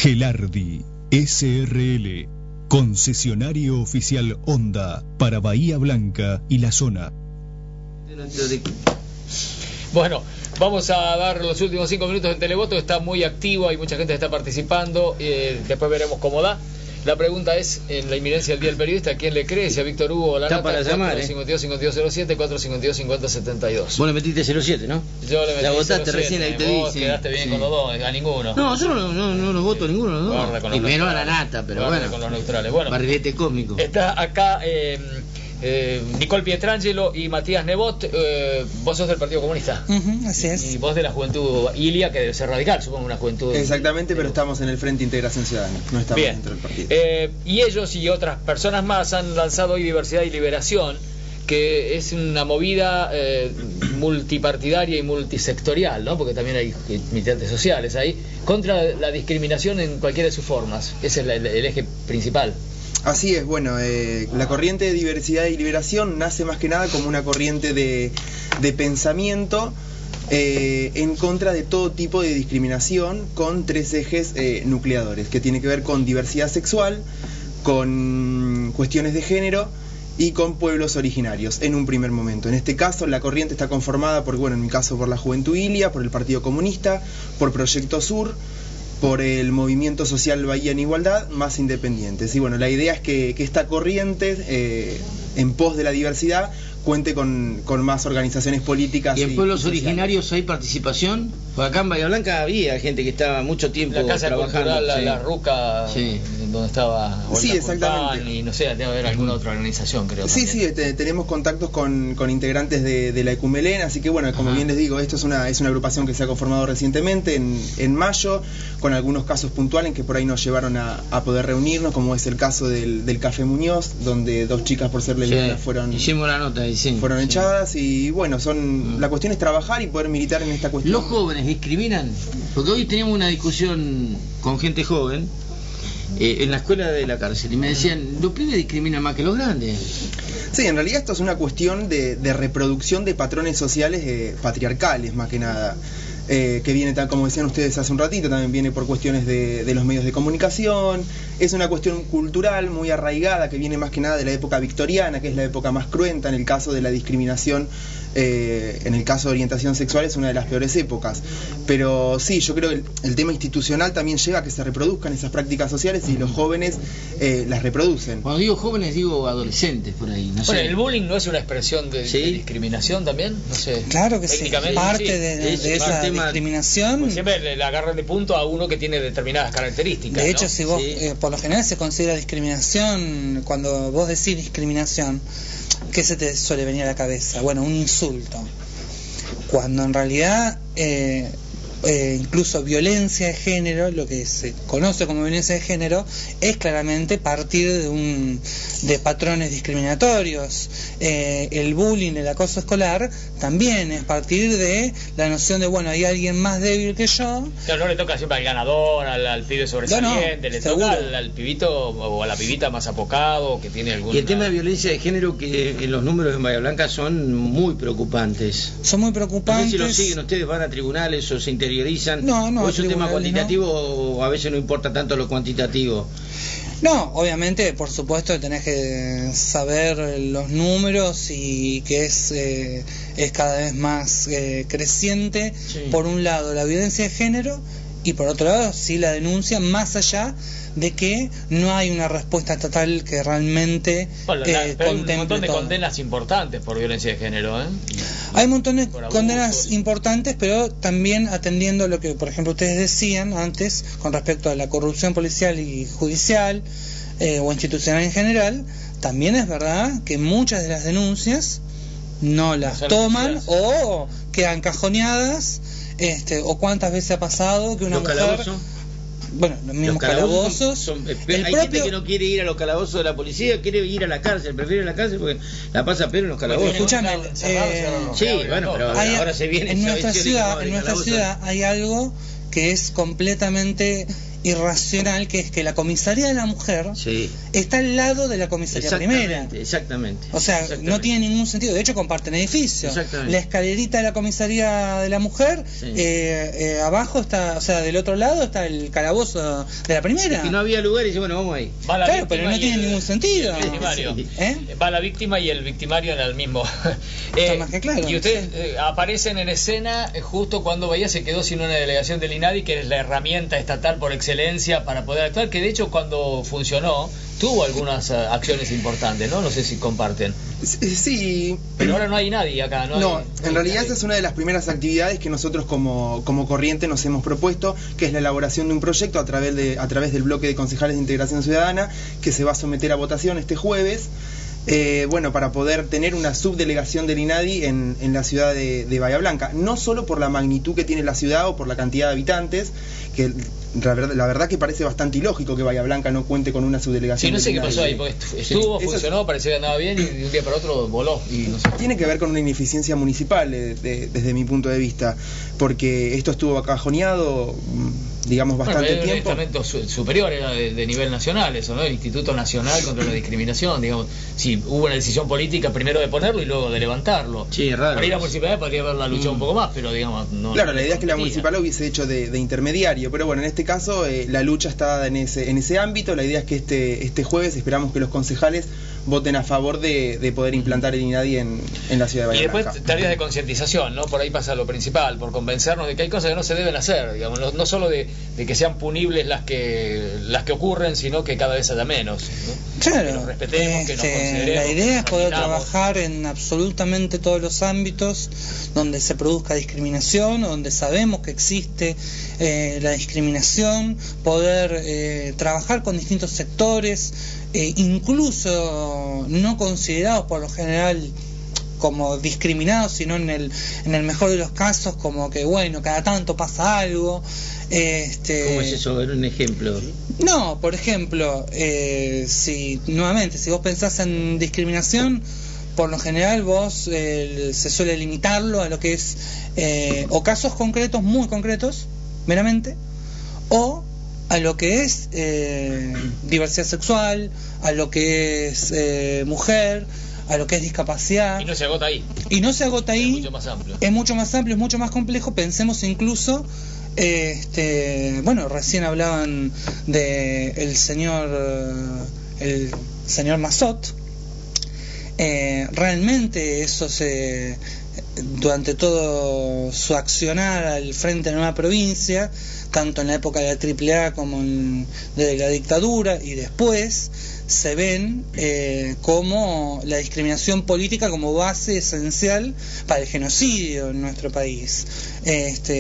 Gelardi SRL, concesionario oficial Honda para Bahía Blanca y la zona. Bueno, vamos a dar los últimos 5 minutos del televoto. Está muy activo, hay mucha gente que está participando. Después veremos cómo da. La pregunta es, en la inminencia del Día del Periodista, ¿a quién le cree? Si a Víctor Hugo o la Está para llamar, 452-5207, 452-5072. Vos le metiste 07, ¿no? Yo le metí la votaste 07, recién, ahí te vi. Vos quedaste bien con los dos, a ninguno. No, yo no los voto ninguno, los dos. Primero a la nata, pero bueno. Con los neutrales. Bueno, barrilete cómico. Está acá Nicole Pietrangelo y Matías Nebot. Vos sos del Partido Comunista. Así es. Y vos de la Juventud Ilia, que debe ser radical, supongo, una juventud. Exactamente, pero estamos en el Frente Integración Ciudadana, no estamos bien dentro del partido. Y ellos y otras personas más han lanzado hoy Diversidad y Liberación, que es una movida multipartidaria y multisectorial, ¿no? Porque también hay militantes sociales ahí, contra la discriminación en cualquiera de sus formas. Ese es el eje principal. Así es, bueno, la corriente de Diversidad y Liberación nace más que nada como una corriente de pensamiento en contra de todo tipo de discriminación, con 3 ejes nucleadores, que tiene que ver con diversidad sexual, con cuestiones de género y con pueblos originarios en un primer momento. En este caso la corriente está conformada por, bueno, en mi caso por la Juventud Ilia, por el Partido Comunista, por Proyecto Sur, por el Movimiento Social Bahía en Igualdad, más independientes. Y bueno, la idea es que esta corriente, en pos de la diversidad, cuente con más organizaciones políticas. ¿Y en pueblos originarios hay participación? Porque acá en Bahía Blanca había gente que estaba mucho tiempo la Casa trabajando. Cultural, sí. la Ruca, sí, donde estaba Olga, sí, exactamente. Culpan, y no sé, debe haber alguna otra organización, creo. Sí, también. Sí, tenemos contactos con integrantes de la Ecumelén, así que bueno, como bien les digo, esto es una agrupación que se ha conformado recientemente, en mayo, con algunos casos puntuales que por ahí nos llevaron a poder reunirnos, como es el caso del Café Muñoz, donde 2 chicas por ser lesbianas hicimos la nota ahí, sí, fueron echadas, y bueno, la cuestión es trabajar y poder militar en esta cuestión. ¿Los jóvenes discriminan? Porque hoy teníamos una discusión con gente joven en la escuela de la cárcel y me decían, los pibes discriminan más que los grandes. Sí, en realidad esto es una cuestión de reproducción de patrones sociales patriarcales, más que nada. Que viene, tal como decían ustedes hace un ratito, también viene por cuestiones de los medios de comunicación. Es una cuestión cultural muy arraigada que viene más que nada de la época victoriana, que es la época más cruenta en el caso de la discriminación. En el caso de orientación sexual es una de las peores épocas, pero sí, yo creo que el tema institucional también lleva a que se reproduzcan esas prácticas sociales y los jóvenes las reproducen. Cuando digo jóvenes digo adolescentes por ahí, no sé. Bueno, ¿el bullying no es una expresión de discriminación también? No sé. Claro que sí, parte de esa discriminación. Pues siempre le agarran de punto a uno que tiene determinadas características. De hecho, ¿no? si vos, por lo general se considera discriminación, cuando vos decís discriminación, ¿qué se te suele venir a la cabeza? Bueno, un insulto. Cuando en realidad incluso violencia de género, lo que se conoce como violencia de género, es claramente partir de patrones discriminatorios. El bullying, el acoso escolar, también es partir de la noción de, bueno, hay alguien más débil que yo. Claro, no le toca siempre al ganador, al pibe sobresaliente, le toca al pibito o a la pibita más apocado, que tiene algún... Y el tema de violencia de género, que en los números en Bahía Blanca son muy preocupantes. Son muy preocupantes. No sé si lo siguen ustedes, van a tribunales o se interiorizan. No, ¿O es un tema cuantitativo o a veces no importa tanto lo cuantitativo? No, obviamente, por supuesto, tenés que saber los números y que es cada vez más creciente. Sí. Por un lado, la violencia de género y por otro lado, sí, la denuncia, más allá de que no hay una respuesta estatal que realmente contemple hay un montón de condenas importantes por violencia de género, ¿eh? Hay un montón de condenas importantes, pero también atendiendo a lo que, por ejemplo, ustedes decían antes con respecto a la corrupción policial y judicial o institucional en general, también es verdad que muchas de las denuncias no las toman o quedan cajoneadas, o cuántas veces ha pasado que una mujer... Bueno, los mismos calabozos. Hay gente que no quiere ir a los calabozos de la policía, quiere ir a la cárcel, prefiere ir a la cárcel porque la pasa peor en los calabozos. Escúchame, sí, bueno, pero ahora se viene. En nuestra ciudad hay algo que es completamente irracional, que es que la comisaría de la mujer está al lado de la comisaría primera. Exactamente. O sea, no tiene ningún sentido. De hecho, comparten edificio. La escalerita de la comisaría de la mujer, abajo está, o sea, del otro lado está el calabozo de la primera. Y no había lugar y dice, bueno, vamos ahí. Claro, pero no tiene ningún sentido. Va la víctima y el victimario en el mismo. Más que claro. Y ustedes aparecen en escena justo cuando Bahía se quedó sin una delegación del INADI, que es la herramienta estatal por excelencia para poder actuar, que de hecho cuando funcionó tuvo algunas acciones importantes, ¿no? No sé si comparten. Sí. Pero ahora no hay nadie acá, ¿no? En realidad esa es una de las primeras actividades que nosotros como Corriente nos hemos propuesto, que es la elaboración de un proyecto a través del bloque de concejales de integración ciudadana, que se va a someter a votación este jueves. Para poder tener una subdelegación del INADI en la ciudad de Bahía Blanca, no solo por la magnitud que tiene la ciudad o por la cantidad de habitantes, que la verdad que parece bastante ilógico que Bahía Blanca no cuente con una subdelegación. Sí, no sé qué pasó ahí, porque funcionó, parecía que andaba bien y de un día para otro voló. Y no sé. Tiene que ver con una ineficiencia municipal desde mi punto de vista, porque esto estuvo acajoneado, digamos, bastante tiempo. Un estamento superior era de nivel nacional, eso, ¿no? El Instituto Nacional contra la Discriminación, digamos. Sí, hubo una decisión política primero de ponerlo y luego de levantarlo. Sí, raro. Para ir a la municipalidad podría haberla luchado un poco más, pero digamos, no. Claro, la idea es que la municipalidad hubiese hecho de intermediario, pero bueno, en este caso la lucha está en ese ámbito. La idea es que este jueves esperamos que los concejales voten a favor de poder implantar el INADI en la ciudad de Bahía Blanca. Y después tareas de concientización, ¿no? Por ahí pasa lo principal, por convencernos de que hay cosas que no se deben hacer, digamos, no solo de que sean punibles las que ocurren, sino que cada vez haya menos, ¿no? Claro, que nos respetemos, que nos consideremos. La idea es poder trabajar en absolutamente todos los ámbitos donde se produzca discriminación, donde sabemos que existe la discriminación, poder trabajar con distintos sectores, incluso no considerados por lo general como discriminados, sino en el mejor de los casos como que bueno, cada tanto pasa algo. ¿Cómo es eso? ¿Ver un ejemplo? No, por ejemplo, si vos pensás en discriminación, por lo general se suele limitarlo a lo que es o casos concretos, muy concretos, meramente, o a lo que es diversidad sexual, a lo que es mujer, a lo que es discapacidad. Y no se agota ahí. Es mucho más amplio. Es mucho más amplio, es mucho más complejo. Pensemos incluso, recién hablaban de el señor Mazot. Realmente eso durante todo su accionar al frente de la nueva provincia, tanto en la época de la AAA como de la dictadura y después, se ven como la discriminación política como base esencial para el genocidio en nuestro país.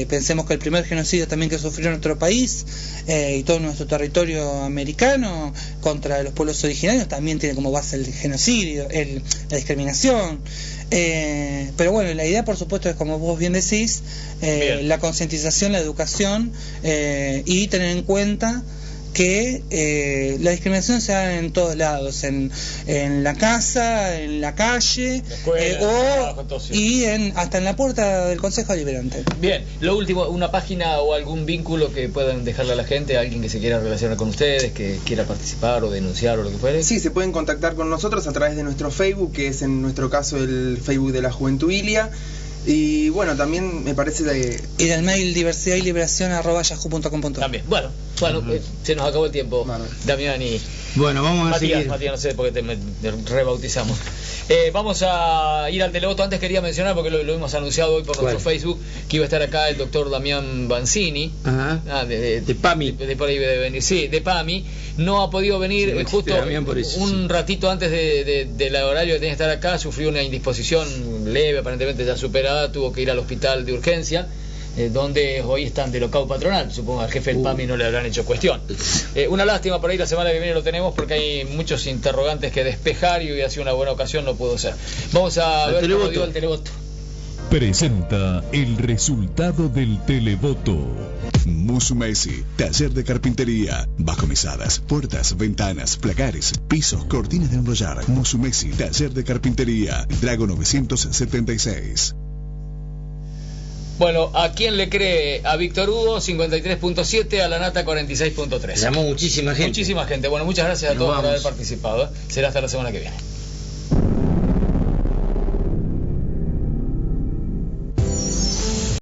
Pensemos que el primer genocidio también que sufrió nuestro país y todo nuestro territorio americano contra los pueblos originarios también tiene como base el genocidio, la discriminación. Pero bueno, la idea por supuesto es, como vos bien decís, la concientización, la educación y tener en cuenta que la discriminación se da en todos lados, en la casa, en la calle, hasta en la puerta del Consejo Deliberante. Bien, lo último, una página o algún vínculo que puedan dejarle a la gente, alguien que se quiera relacionar con ustedes, que quiera participar o denunciar o lo que fuere. Sí, se pueden contactar con nosotros a través de nuestro Facebook, que es en nuestro caso el Facebook de la Juventud Ilia. Y bueno, también me parece y del mail diversidadyliberacion@yahoo.com.ar. También, bueno, se nos acabó el tiempo, Damián y bueno, vamos a seguir. Matías, no sé por qué te rebautizamos. Vamos a ir al televoto. Antes quería mencionar, porque lo hemos anunciado hoy por nuestro Facebook, que iba a estar acá el doctor Damián Banzini. De PAMI. De por ahí debe venir, sí, de PAMI. No ha podido venir, justo un ratito antes del horario que tenía que estar acá, sufrió una indisposición leve, aparentemente ya superada, tuvo que ir al hospital de urgencia, donde hoy están de locao patronal. Supongo al jefe del PAMI no le habrán hecho cuestión. Una lástima, por ahí la semana que viene lo tenemos, porque hay muchos interrogantes que despejar y hoy ha sido una buena ocasión, no pudo ser. Vamos a ver cómo dio el televoto. Presenta el resultado del televoto. Musumeci, taller de carpintería, bajomesadas, puertas, ventanas, placares, pisos, cortinas de enrollar. Musumeci, taller de carpintería, Drago 976. Bueno, ¿a quién le cree? A Víctor Hugo 53.7, a la Nata 46.3. Llamó muchísima gente. Muchísima gente. Bueno, muchas gracias a todos por haber participado. Será hasta la semana que viene.